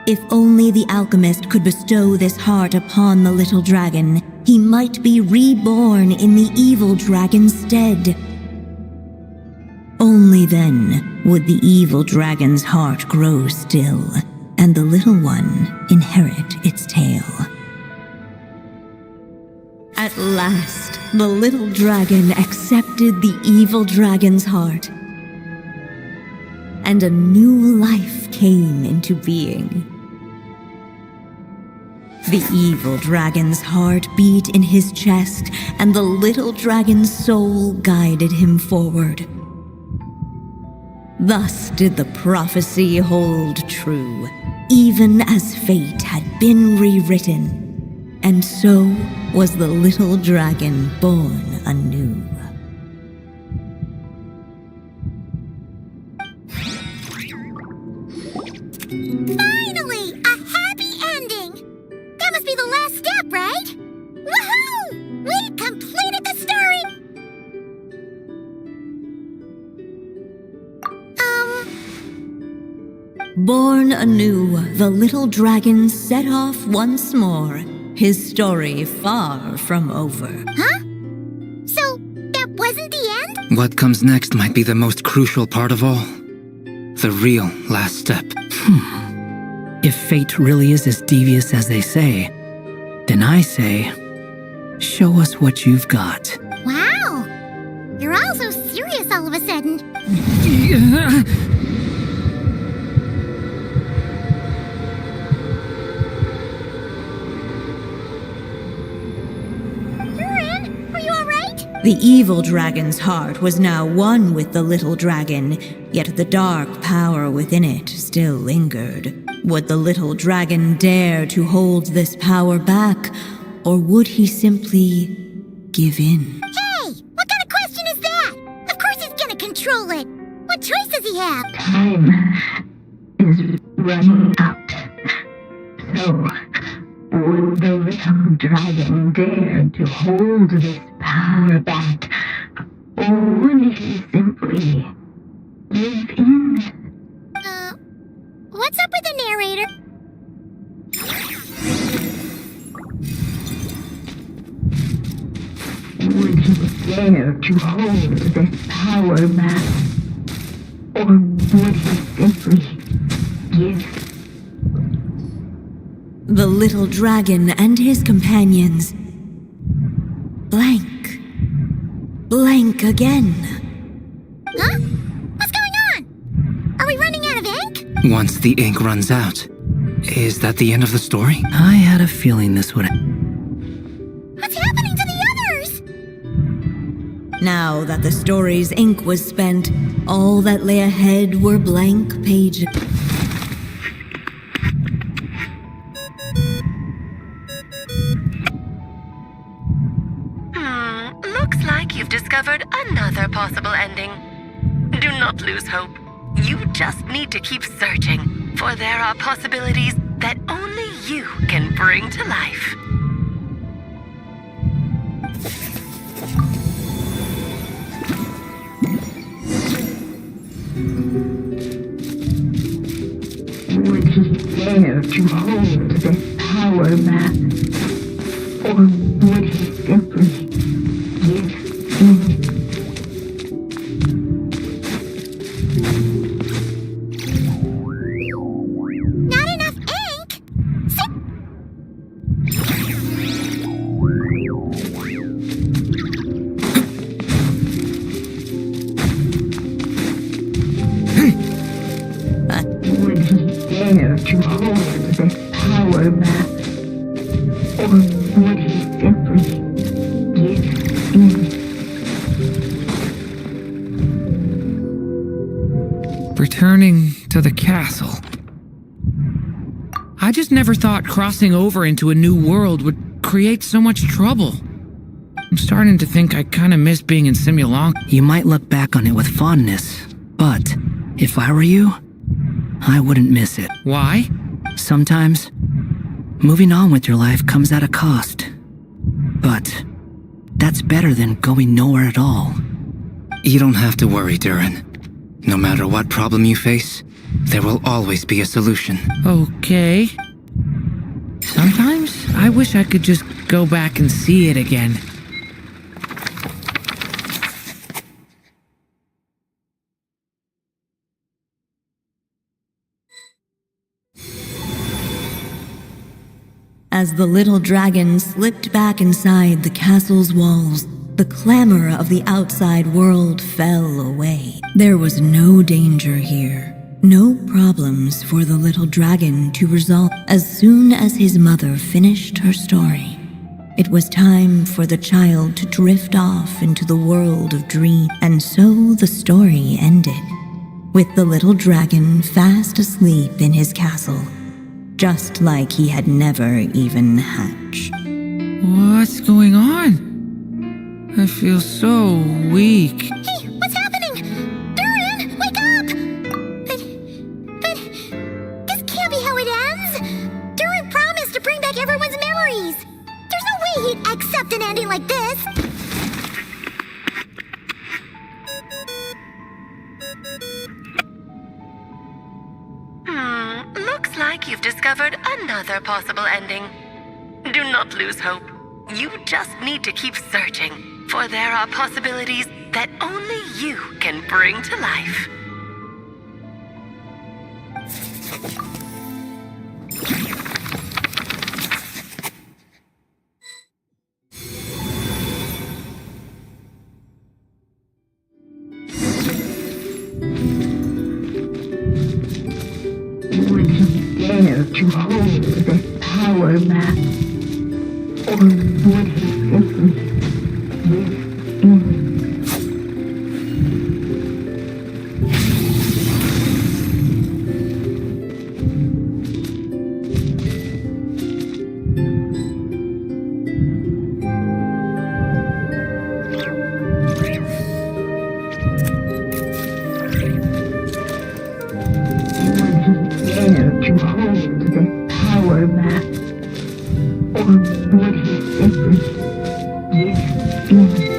If only the alchemist could bestow this heart upon the little dragon, he might be reborn in the evil dragon's stead. Only then would the evil dragon's heart grow still, and the little one inherit its tale. At last, the little dragon accepted the evil dragon's heart, and a new life came into being. The evil dragon's heart beat in his chest, and the little dragon's soul guided him forward. Thus did the prophecy hold true, even as fate had been rewritten, and so was the little dragon born anew. Finally! A happy ending! That must be the last step, right? Woohoo! We completed the story! Born anew, the little dragon set off once more, his story far from over. Huh? So, that wasn't the end? What comes next might be the most crucial part of all. The real last step. If fate really is as devious as they say, then I say, show us what you've got. Wow! You're all so serious all of a sudden. Durin, are you alright? The evil dragon's heart was now one with the little dragon, yet the dark power within it still lingered. Would the little dragon dare to hold this power back, or would he simply give in? Hey! What kind of question is that? Of course he's gonna control it! What choice does he have? Time is running out. So, would the little dragon dare to hold this power back, or would he simply give in? What's up with the narrator? Would he dare to hold this power back, or would he simply give? The little dragon and his companions blank. Blank again. Huh? What's going on? Are we running out of ink? Once the ink runs out, is that the end of the story? I had a feeling this would... What's happening to the others? Now that the story's ink was spent, all that lay ahead were blank pages. Looks like you've discovered another possible ending. Do not lose hope. You just need to keep searching, for there are possibilities that only you can bring to life. Would he dare to hold this power map? Or would he simply give in? Not enough ink? Would he dare to hold this power map? Or would he simply give in? Returning to the castle. I just never thought crossing over into a new world would create so much trouble. I'm starting to think I kinda miss being in Simulon. You might look back on it with fondness, but if I were you, I wouldn't miss it. Why? Sometimes, moving on with your life comes at a cost. But that's better than going nowhere at all. You don't have to worry, Durin. No matter what problem you face, there will always be a solution. Okay. Sometimes I wish I could just go back and see it again. As the little dragon slipped back inside the castle's walls, the clamor of the outside world fell away. There was no danger here, no problems for the little dragon to resolve. As soon as his mother finished her story, it was time for the child to drift off into the world of dreams. And so the story ended, with the little dragon fast asleep in his castle, just like he had never even hatched. What's going on? I feel so weak. Hey, what's happening? Durin, wake up! But this can't be how it ends. Durin promised to bring back everyone's memories. There's no way he'd accept an ending like this. Looks like you've discovered another possible ending. Do not lose hope. You just need to keep searching, for there are possibilities that only you can bring to life. Would he dare to hold this power map? Or would he simply give in? To hold this power map, or would he simply give in?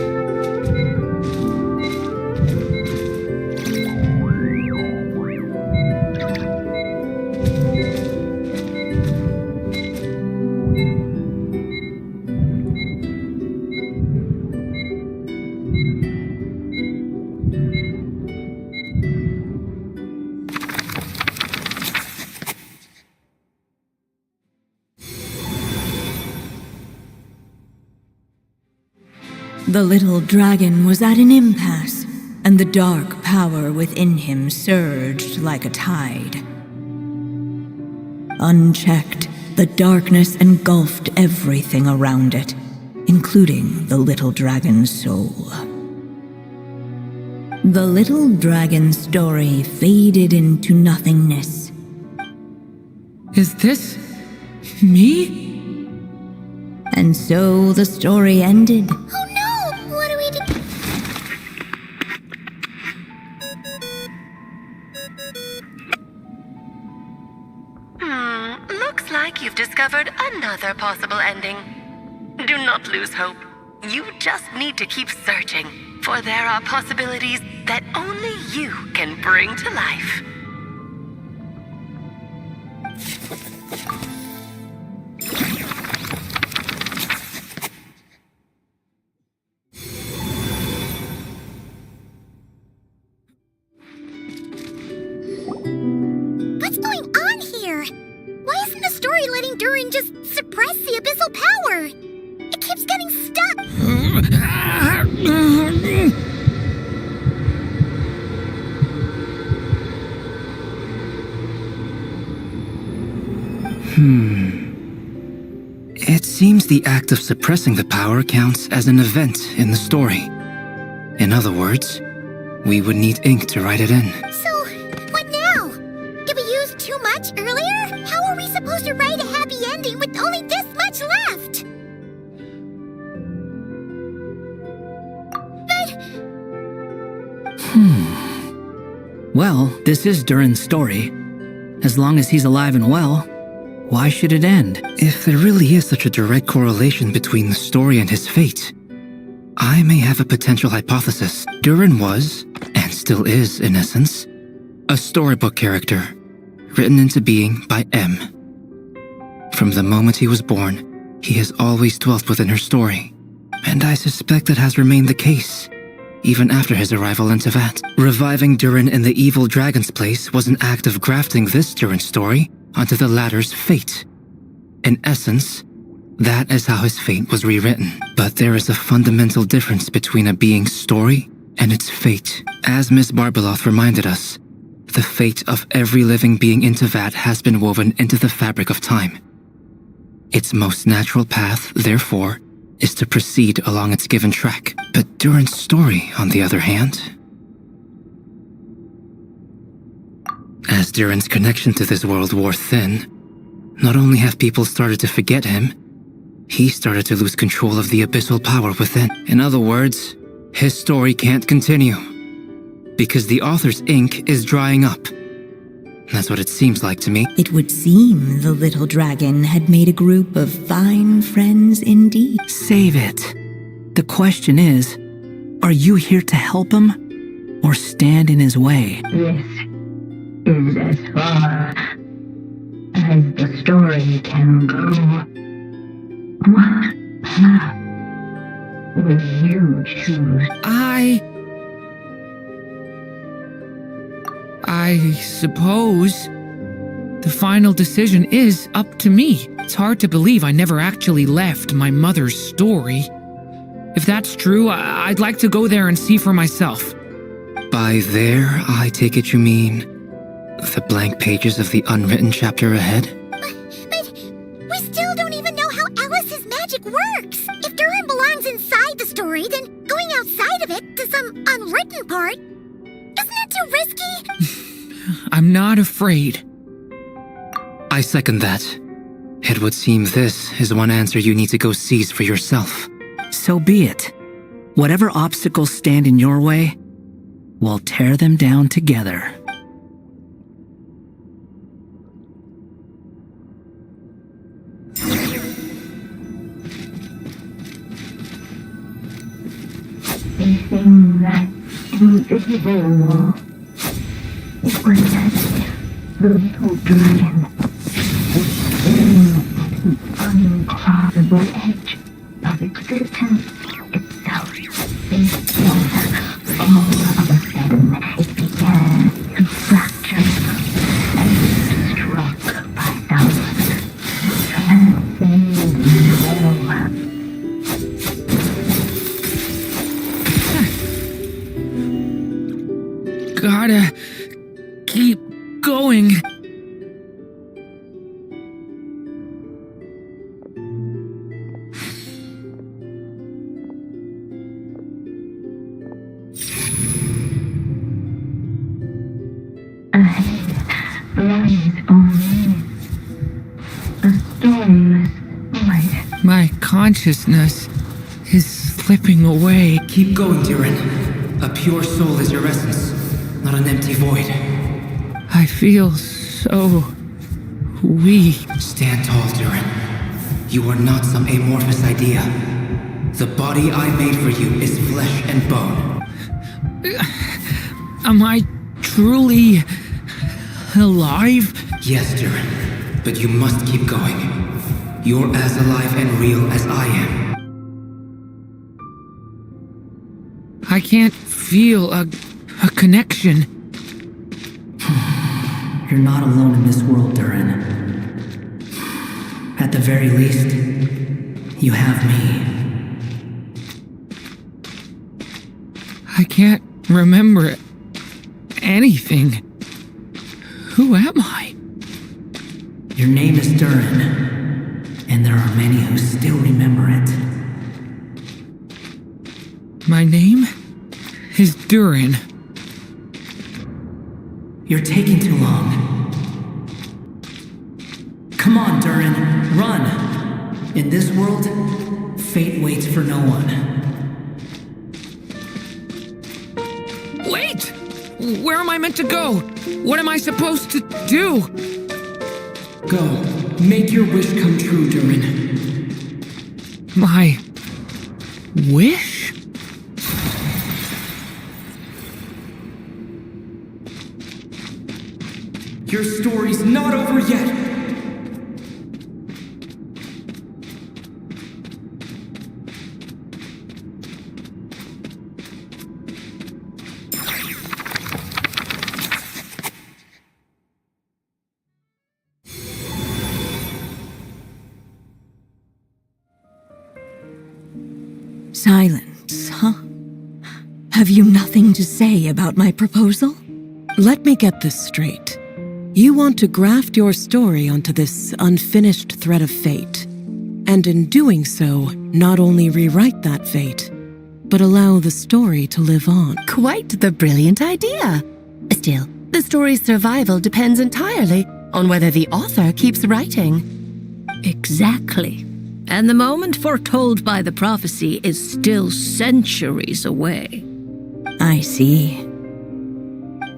The little dragon was at an impasse, and the dark power within him surged like a tide. Unchecked, the darkness engulfed everything around it, including the little dragon's soul. The little dragon story faded into nothingness. Is this me? And so the story ended. Oh no! What do we do? Looks like you've discovered another possible ending. Do not lose hope. You just need to keep searching, for there are possibilities that only you can bring to life. What's going on here? Why isn't the story letting Durin just suppress the abyssal power? It keeps getting stuck. It seems the act of suppressing the power counts as an event in the story. In other words, we would need ink to write it in. So, what now? Did we use too much earlier? How are we supposed to write a happy ending with only this much left? Well, this is Durin's story. As long as he's alive and well, why should it end? If there really is such a direct correlation between the story and his fate, I may have a potential hypothesis. Durin was, and still is in essence, a storybook character, written into being by M. From the moment he was born, he has always dwelt within her story, and I suspect that has remained the case, even after his arrival in Teyvat. Reviving Durin in the evil dragon's place was an act of grafting this Durin story onto the latter's fate. In essence, that is how his fate was rewritten. But there is a fundamental difference between a being's story and its fate. As Miss Barbeloth reminded us, the fate of every living being in Teyvat has been woven into the fabric of time. Its most natural path, therefore, is to proceed along its given track. But Durin's story, on the other hand, as Durin's connection to this world wore thin, not only have people started to forget him, he started to lose control of the abyssal power within. In other words, his story can't continue, because the author's ink is drying up. That's what it seems like to me. It would seem the little dragon had made a group of fine friends indeed. Save it. The question is, are you here to help him, or stand in his way? This is as far as the story can go. What path will you choose? I suppose the final decision is up to me. It's hard to believe I never actually left my mother's story. If that's true, I'd like to go there and see for myself. By there, I take it you mean the blank pages of the unwritten chapter ahead? But we still don't even know how Alice's magic works. If Durin belongs inside the story, then going outside of it to some unwritten part, isn't that too risky? I'm not afraid. I second that. It would seem this is one answer you need to go seize for yourself. So be it. Whatever obstacles stand in your way, we'll tear them down together. They think that invisible wall, it was as if the little dragon was staring at the uncrossable edge of existence itself. They thought all of a sudden it began to fracture and struck by thousands, transcending all. Gotta keep going. consciousness is slipping away. Keep going, Durin. A pure soul is your essence, not an empty void. I feel so weak. Stand tall, Durin. You are not some amorphous idea. The body I made for you is flesh and bone. Am I truly alive? Yes, Durin, but you must keep going. You're as alive and real as I am. I can't feel a connection. You're not alone in this world, Durin. At the very least, you have me. I can't remember anything. Who am I? Your name is Durin, and there are many who still remember it. My name is Durin. You're taking too long. Come on, Durin, run! In this world, fate waits for no one. Wait! Where am I meant to go? What am I supposed to do? Go. Make your wish come true, Durin. My wish? Your story's not over yet! Silence, huh? Have you nothing to say about my proposal? Let me get this straight. You want to graft your story onto this unfinished thread of fate, and in doing so, not only rewrite that fate, but allow the story to live on. Quite the brilliant idea. Still, the story's survival depends entirely on whether the author keeps writing. Exactly. And the moment foretold by the prophecy is still centuries away. I see.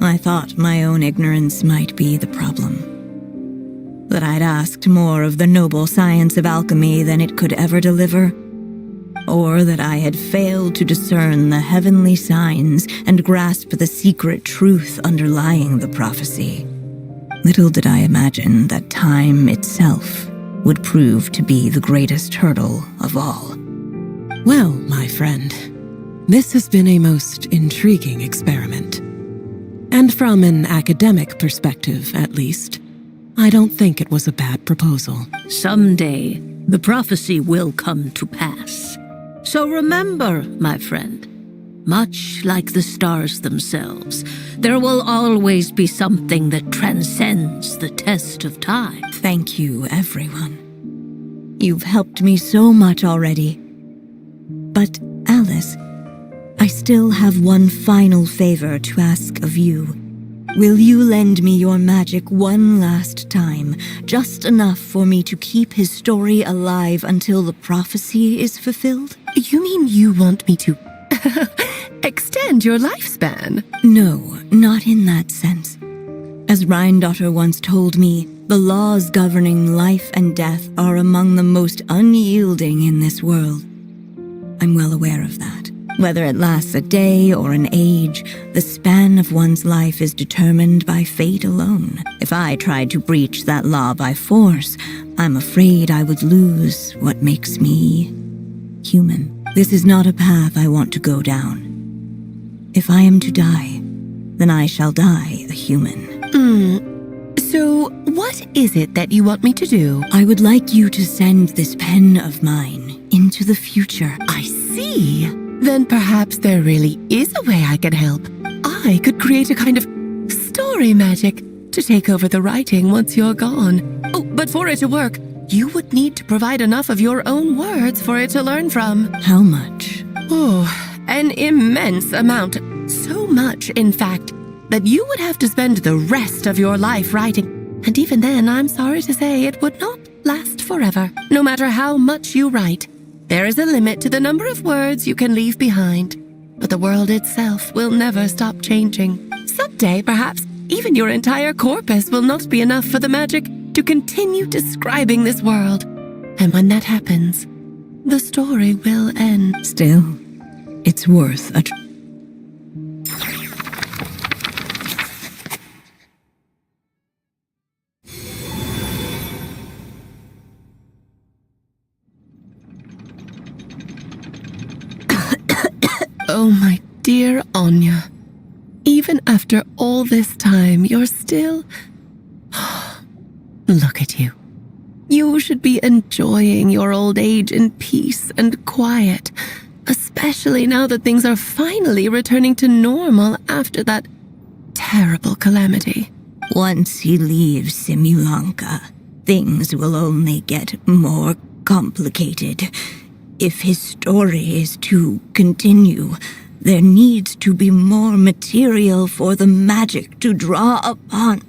I thought my own ignorance might be the problem. That I'd asked more of the noble science of alchemy than it could ever deliver. Or that I had failed to discern the heavenly signs and grasp the secret truth underlying the prophecy. Little did I imagine that time itself would prove to be the greatest hurdle of all. Well, my friend, this has been a most intriguing experiment. And from an academic perspective, at least, I don't think it was a bad proposal. Someday, the prophecy will come to pass. So remember, my friend, much like the stars themselves, there will always be something that transcends the test of time. Thank you, everyone. You've helped me so much already. But, Alice, I still have one final favor to ask of you. Will you lend me your magic one last time, just enough for me to keep his story alive until the prophecy is fulfilled? You mean you want me to extend your lifespan? No, not in that sense. As Rhinedottir once told me, the laws governing life and death are among the most unyielding in this world. I'm well aware of that. Whether it lasts a day or an age, the span of one's life is determined by fate alone. If I tried to breach that law by force, I'm afraid I would lose what makes me human. This is not a path I want to go down. If I am to die, then I shall die a human. So, what is it that you want me to do? I would like you to send this pen of mine into the future. I see. Then perhaps there really is a way I can help. I could create a kind of story magic to take over the writing once you're gone. Oh, but for it to work, you would need to provide enough of your own words for it to learn from. How much? Oh, an immense amount. So much, in fact, that you would have to spend the rest of your life writing. And even then, I'm sorry to say, it would not last forever, no matter how much you write. There is a limit to the number of words you can leave behind, but the world itself will never stop changing. Someday, perhaps, even your entire corpus will not be enough for the magic to continue describing this world. And when that happens, the story will end. Still, it's worth a try. Oh, my dear Anya. Even after all this time, you're still... Look at you. You should be enjoying your old age in peace and quiet, especially now that things are finally returning to normal after that terrible calamity. Once he leaves Simulanka, things will only get more complicated. If his story is to continue, there needs to be more material for the magic to draw upon.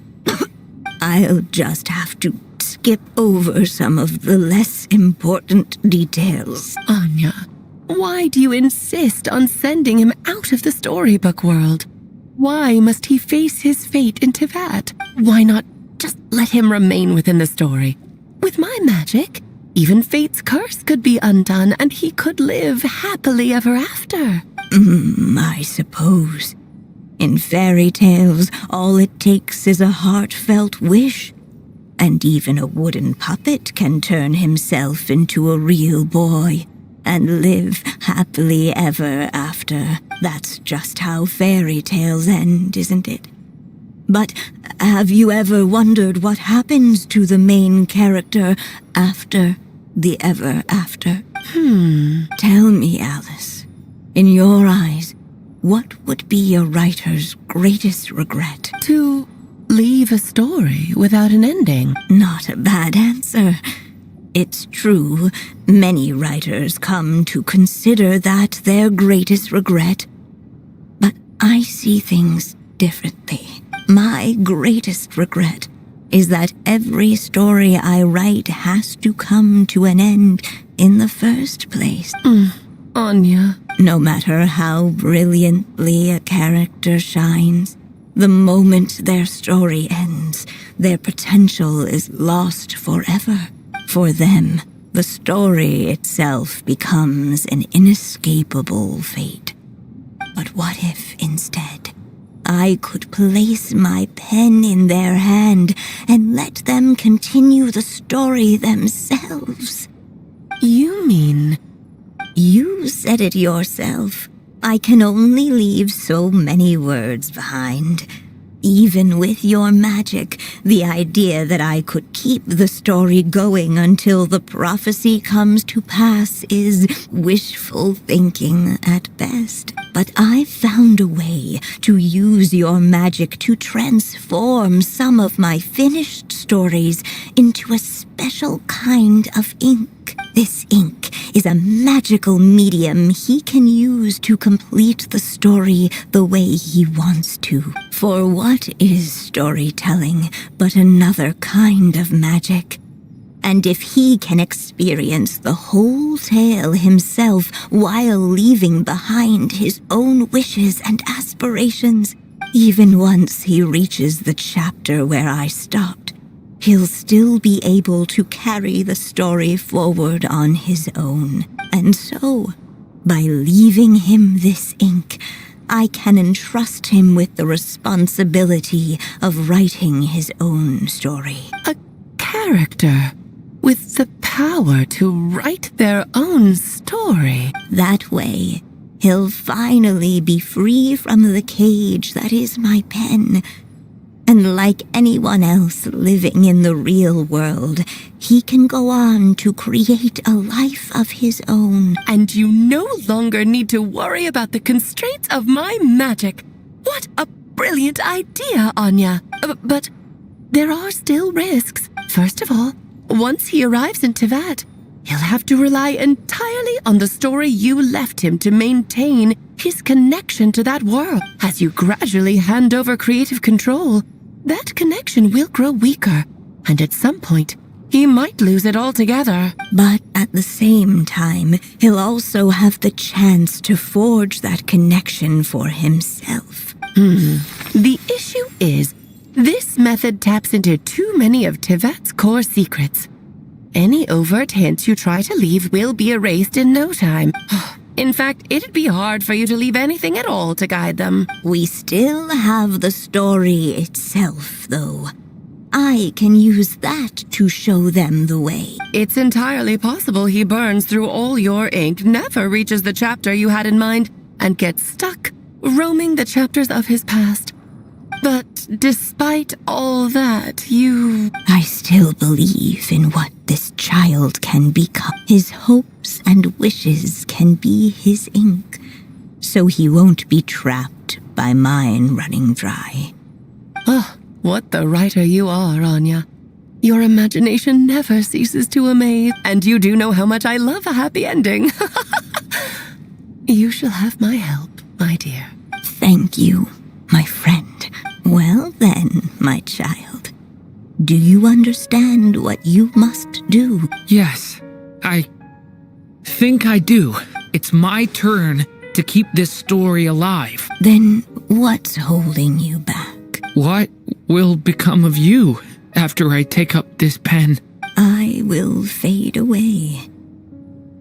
I'll just have to skip over some of the less important details. Anya, why do you insist on sending him out of the storybook world? Why must he face his fate in Teyvat? Why not just let him remain within the story? With my magic, even fate's curse could be undone and he could live happily ever after. I suppose. In fairy tales, all it takes is a heartfelt wish. And even a wooden puppet can turn himself into a real boy and live happily ever after. That's just how fairy tales end, isn't it? But have you ever wondered what happens to the main character after the ever after? Tell me, Alice, in your eyes, what would be a writer's greatest regret? To leave a story without an ending. Not a bad answer. It's true, many writers come to consider that their greatest regret. But I see things differently. My greatest regret is that every story I write has to come to an end in the first place. Anya. No matter how brilliantly a character shines, the moment their story ends, their potential is lost forever. For them, the story itself becomes an inescapable fate. But what if, instead, I could place my pen in their hand and let them continue the story themselves? You mean... You said it yourself. I can only leave so many words behind. Even with your magic, the idea that I could keep the story going until the prophecy comes to pass is wishful thinking at best. But I've found a way to use your magic to transform some of my finished stories into a special kind of ink. This ink is a magical medium he can use to complete the story the way he wants to. For what is storytelling but another kind of magic? And if he can experience the whole tale himself while leaving behind his own wishes and aspirations, even once he reaches the chapter where I stopped, he'll still be able to carry the story forward on his own. And so, by leaving him this ink, I can entrust him with the responsibility of writing his own story. A character with the power to write their own story. That way, he'll finally be free from the cage that is my pen. And like anyone else living in the real world, he can go on to create a life of his own. And you no longer need to worry about the constraints of my magic. What a brilliant idea, Anya. But there are still risks. First of all, once he arrives in Teyvat, he'll have to rely entirely on the story you left him to maintain his connection to that world. As you gradually hand over creative control, that connection will grow weaker, and at some point, he might lose it altogether. But at the same time, he'll also have the chance to forge that connection for himself. The issue is, this method taps into too many of Tevet's core secrets. Any overt hints you try to leave will be erased in no time. In fact, it'd be hard for you to leave anything at all to guide them. We still have the story itself, though. I can use that to show them the way. It's entirely possible he burns through all your ink, never reaches the chapter you had in mind, and gets stuck, roaming the chapters of his past. But despite all that, I still believe in what this child can become. His hopes and wishes can be his ink, so he won't be trapped by mine running dry. What the writer you are, Anya. Your imagination never ceases to amaze, and you do know how much I love a happy ending. You shall have my help, my dear. Thank you, my friend. Well then, my child. Do you understand what you must do? Yes, I think I do. It's my turn to keep this story alive. Then what's holding you back? What will become of you after I take up this pen? I will fade away.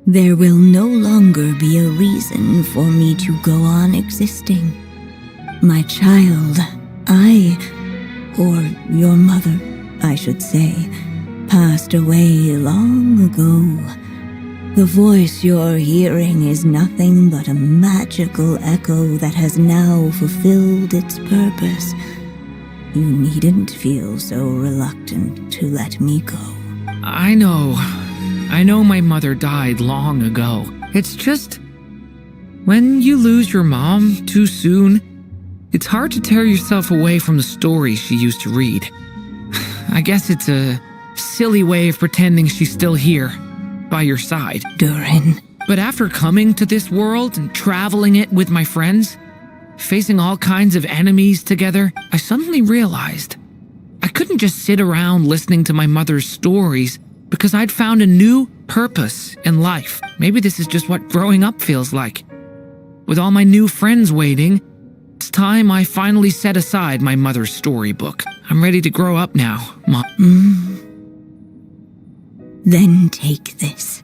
There will no longer be a reason for me to go on existing. My child, or your mother, I should say, passed away long ago. The voice you're hearing is nothing but a magical echo that has now fulfilled its purpose. You needn't feel so reluctant to let me go. I know my mother died long ago. It's just, when you lose your mom too soon, it's hard to tear yourself away from the stories she used to read. I guess it's a silly way of pretending she's still here, by your side. Durin. But after coming to this world and traveling it with my friends, facing all kinds of enemies together, I suddenly realized I couldn't just sit around listening to my mother's stories because I'd found a new purpose in life. Maybe this is just what growing up feels like. With all my new friends waiting, it's time I finally set aside my mother's storybook. I'm ready to grow up now, Mom. Then take this.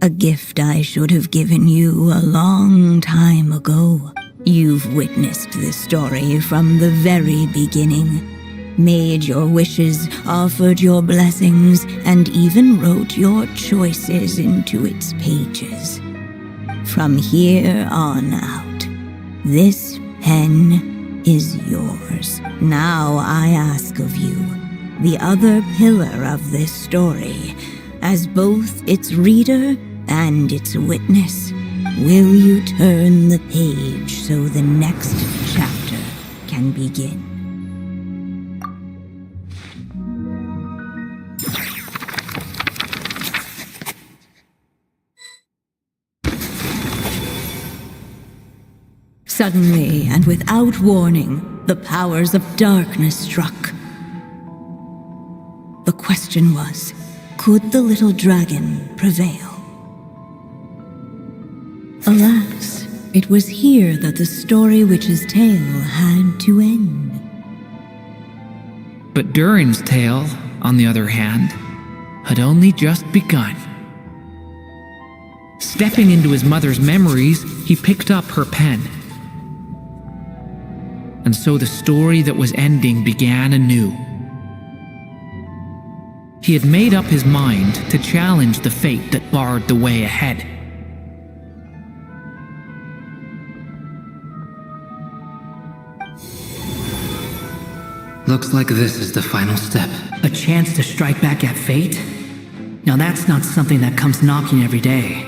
A gift I should have given you a long time ago. You've witnessed this story from the very beginning. Made your wishes, offered your blessings, and even wrote your choices into its pages. From here on out, this pen is yours. Now I ask of you, the other pillar of this story, as both its reader and its witness, will you turn the page so the next chapter can begin? Suddenly, and without warning, the powers of darkness struck. The question was, could the little dragon prevail? Alas, it was here that the story witch's tale had to end. But Durin's tale, on the other hand, had only just begun. Stepping into his mother's memories, he picked up her pen. And so the story that was ending began anew. He had made up his mind to challenge the fate that barred the way ahead. Looks like this is the final step. A chance to strike back at fate? Now that's not something that comes knocking every day.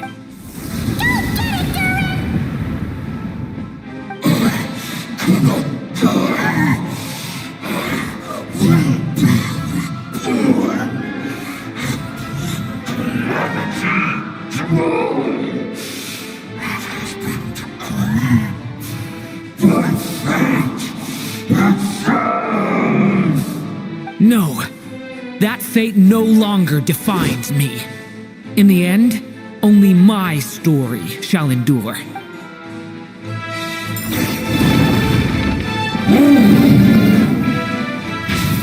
No, That fate no longer defines me. In the end, only my story shall endure.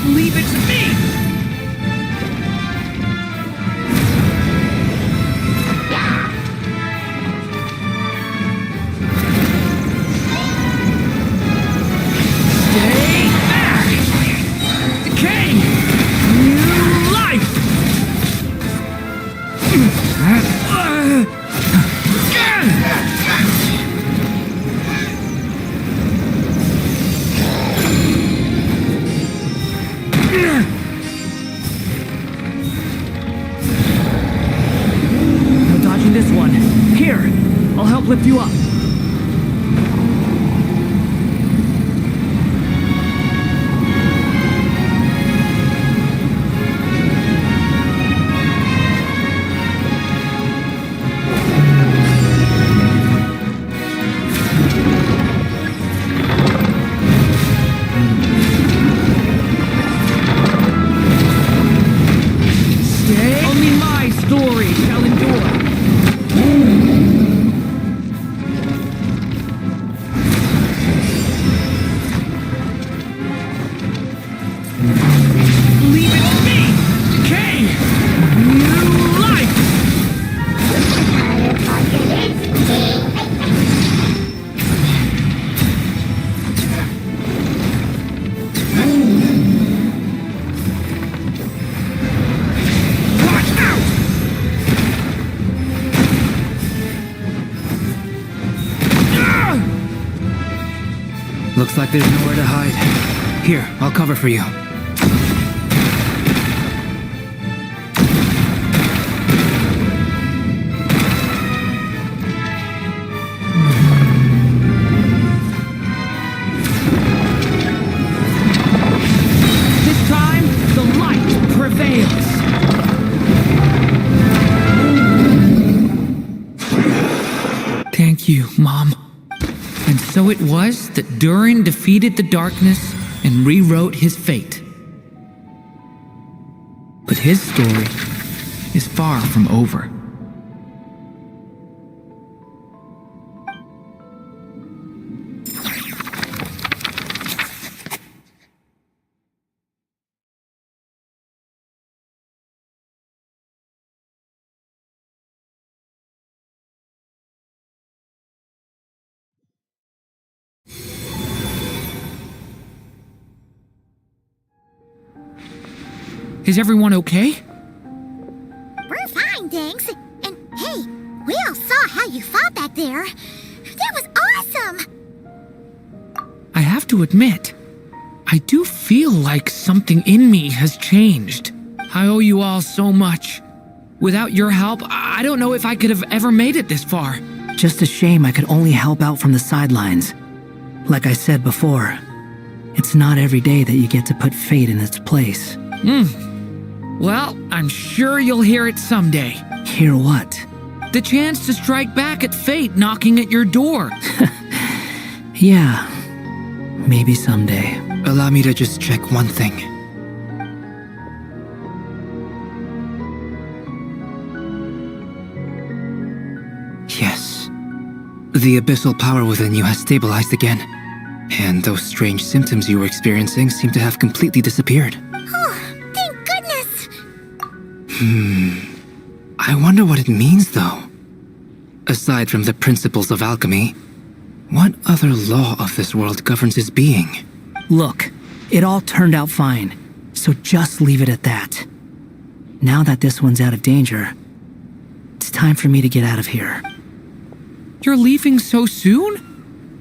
Leave it to me! Stay back! Decay! New life! No dodging this one. Here, I'll help lift you up. Only my story shall endure. Leave it to me! Decay! New life! Watch out! Looks like there's nowhere to hide. Here, I'll cover for you. This time, the light prevails. Thank you, Mom. And so it was that Durin defeated the darkness and rewrote his fate. But his story is far from over. Is everyone okay? We're fine, thanks. And hey, we all saw how you fought back there. That was awesome! I have to admit, I do feel like something in me has changed. I owe you all so much. Without your help, I don't know if I could have ever made it this far. Just a shame I could only help out from the sidelines. Like I said before, it's not every day that you get to put fate in its place. Well, I'm sure you'll hear it someday. Hear what? The chance to strike back at fate knocking at your door. Yeah, maybe someday. Allow me to just check one thing. Yes. The abyssal power within you has stabilized again. And those strange symptoms you were experiencing seem to have completely disappeared. Oh, thank goodness! I wonder what it means, though. Aside from the principles of alchemy, what other law of this world governs his being? Look, it all turned out fine, so just leave it at that. Now that this one's out of danger, it's time for me to get out of here. You're leaving so soon?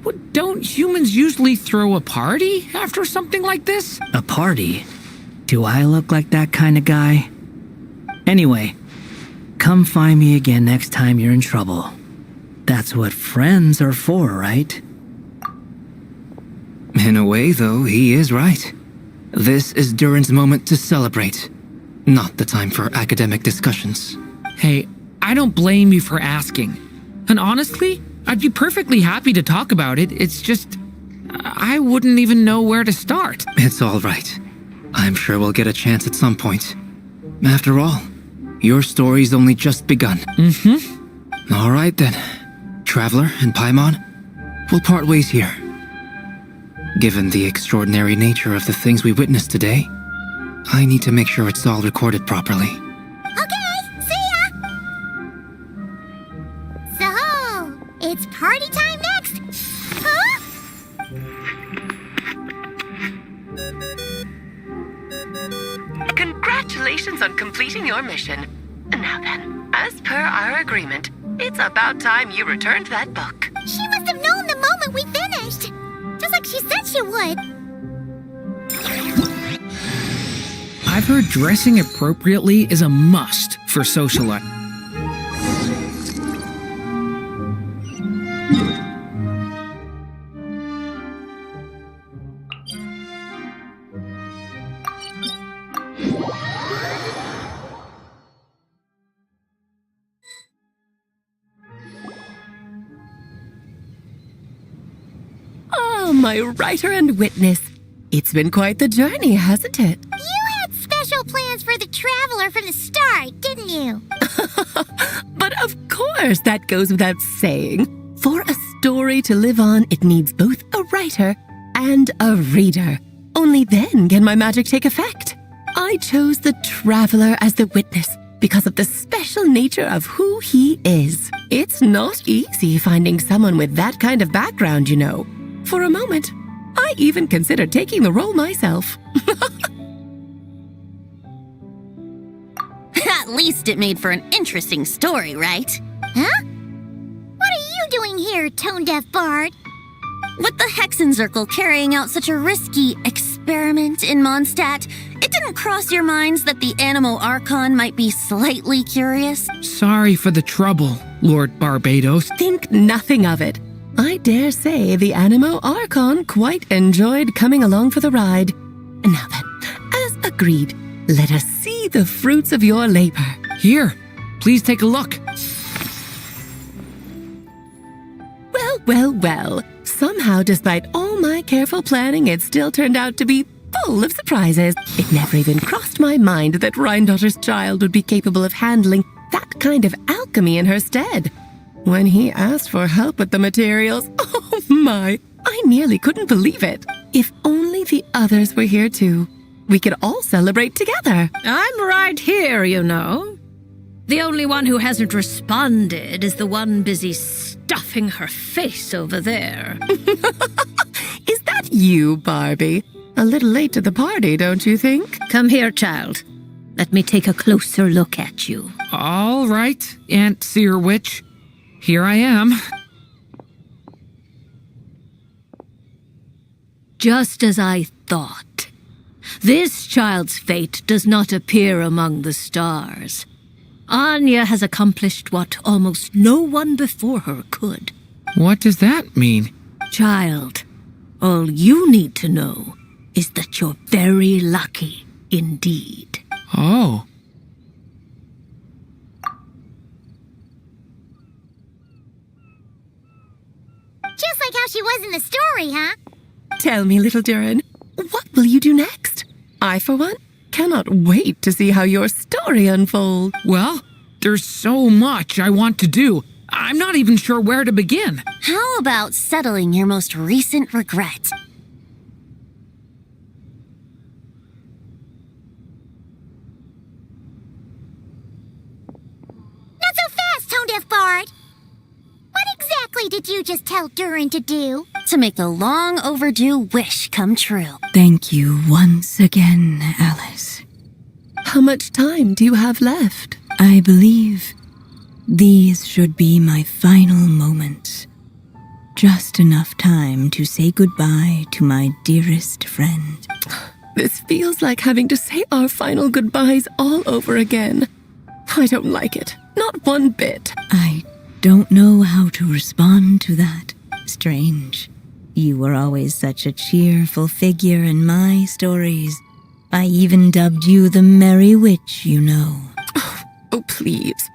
What, don't humans usually throw a party after something like this? A party? Do I look like that kind of guy? Anyway, come find me again next time you're in trouble. That's what friends are for, right? In a way, though, he is right. This is Durin's moment to celebrate, not the time for academic discussions. Hey, I don't blame you for asking. And honestly, I'd be perfectly happy to talk about it. It's just, I wouldn't even know where to start. It's all right. I'm sure we'll get a chance at some point. After all, your story's only just begun. All right then. Traveler and Paimon, we'll part ways here. Given the extraordinary nature of the things we witnessed today, I need to make sure it's all recorded properly. Okay, see ya! So, it's party time next? Huh? Congratulations on completing your mission. Now then, as per our agreement, it's about time you returned that book. She must have known the moment we finished. Just like she said she would. I've heard dressing appropriately is a must for social life. Oh, my writer and witness. It's been quite the journey, hasn't it? You had special plans for the Traveler from the start, didn't you? But of course, that goes without saying. For a story to live on, it needs both a writer and a reader. Only then can my magic take effect. I chose the Traveler as the witness because of the special nature of who he is. It's not easy finding someone with that kind of background, you know. For a moment, I even considered taking the role myself. At least it made for an interesting story, right? Huh? What are you doing here, tone-deaf bard? With the Hexencircle carrying out such a risky experiment in Mondstadt, it didn't cross your minds that the Animo Archon might be slightly curious? Sorry for the trouble, Lord Barbados. Think nothing of it. I dare say the Animo Archon quite enjoyed coming along for the ride. And now then, as agreed, let us see the fruits of your labor. Here, please take a look. Well, well, well. Somehow, despite all my careful planning, it still turned out to be full of surprises. It never even crossed my mind that Rhinedottir's child would be capable of handling that kind of alchemy in her stead. When he asked for help with the materials, oh my, I nearly couldn't believe it. If only the others were here too. We could all celebrate together. I'm right here, you know. The only one who hasn't responded is the one busy stuffing her face over there. Is that you, Barbie? A little late to the party, don't you think? Come here, child. Let me take a closer look at you. All right, Aunt Seer Witch. Here I am. Just as I thought. This child's fate does not appear among the stars. Anya has accomplished what almost no one before her could. What does that mean? Child, all you need to know is that you're very lucky indeed. Oh. Just like how she was in the story, huh? Tell me, little Durin, what will you do next? I, for one, cannot wait to see how your story unfolds. Well, there's so much I want to do. I'm not even sure where to begin. How about settling your most recent regret? Not so fast, tone-deaf bard. What exactly did you just tell Durin to do? To make the long overdue wish come true. Thank you once again, Alice. How much time do you have left? I believe these should be my final moments. Just enough time to say goodbye to my dearest friend. This feels like having to say our final goodbyes all over again. I don't like it. Not one bit. I don't know how to respond to that. Strange. You were always such a cheerful figure in my stories. I even dubbed you the Merry Witch, you know. Oh, please.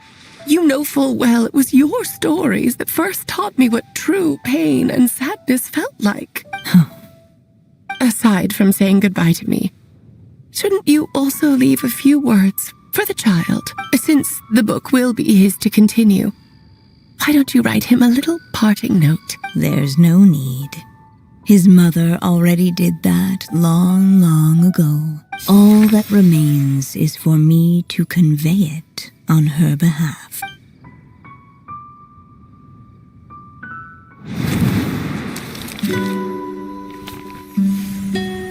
You know full well it was your stories that first taught me what true pain and sadness felt like. Aside from saying goodbye to me, shouldn't you also leave a few words For the child, since the book will be his to continue, why don't you write him a little parting note? There's no need. His mother already did that long, long ago. All that remains is for me to convey it on her behalf.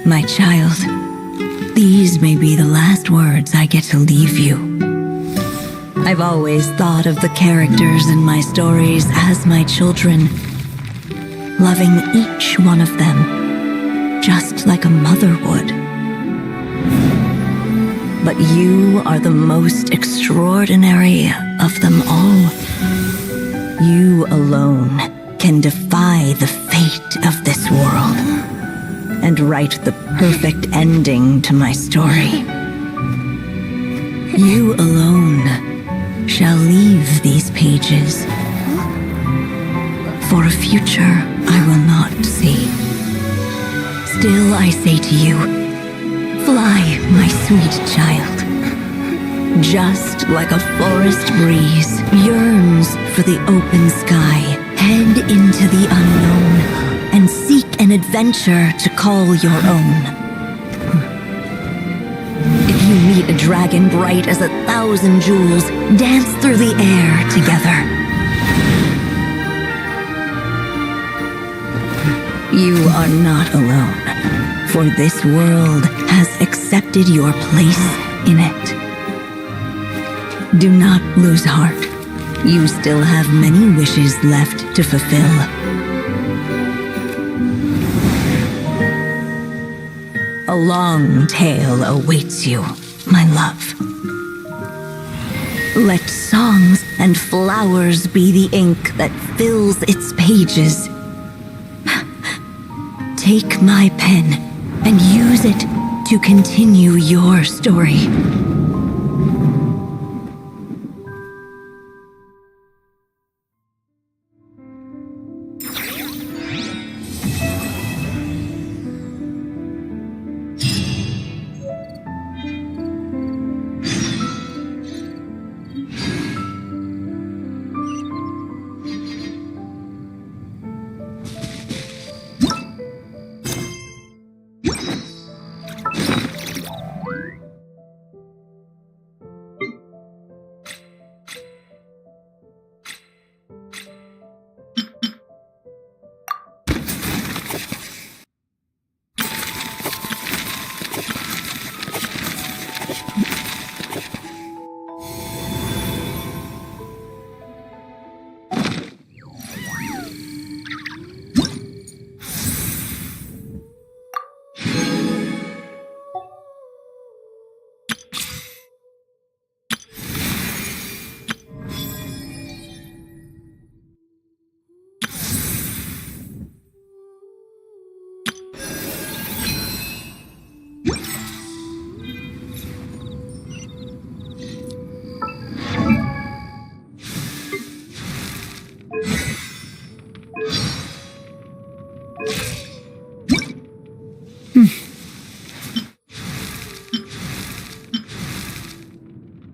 My child, these may be the last words I get to leave you. I've always thought of the characters in my stories as my children, loving each one of them, just like a mother would. But you are the most extraordinary of them all. You alone can defy the fate of this world and write the perfect ending to my story. You alone shall leave these pages for a future I will not see. Still I say to you, fly, my sweet child. Just like a forest breeze yearns for the open sky, head into the unknown and seek an adventure to call your own. If you meet a dragon bright as 1,000 jewels, dance through the air together. You are not alone, for this world has accepted your place in it. Do not lose heart. You still have many wishes left to fulfill. A long tale awaits you, my love. Let songs and flowers be the ink that fills its pages. Take my pen and use it to continue your story.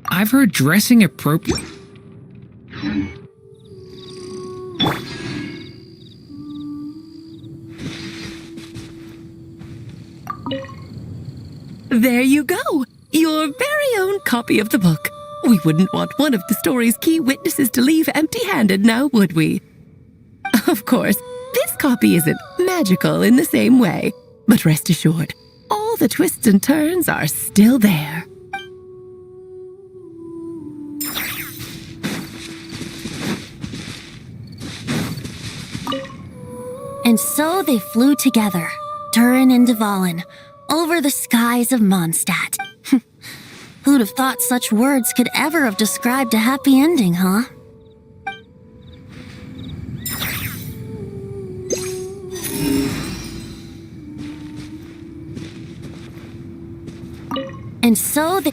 I've heard dressing appropriate. There you go! Your very own copy of the book. We wouldn't want one of the story's key witnesses to leave empty-handed now, would we? Of course, this copy isn't magical in the same way, but rest assured, all the twists and turns are still there. And so they flew together, Durin and Dvalin, over the skies of Mondstadt. Who'd have thought such words could ever have described a happy ending, huh? And so they...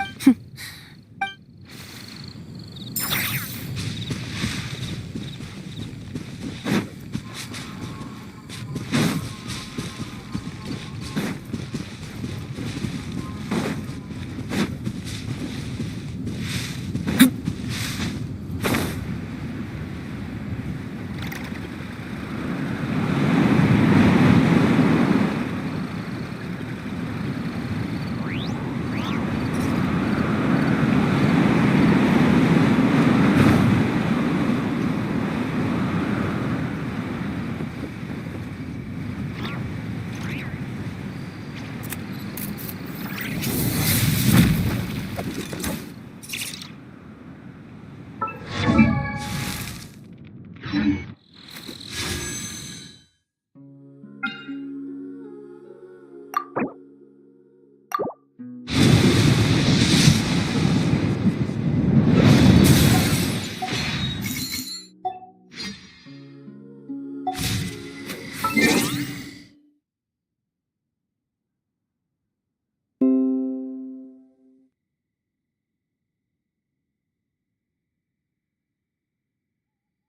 Natlan.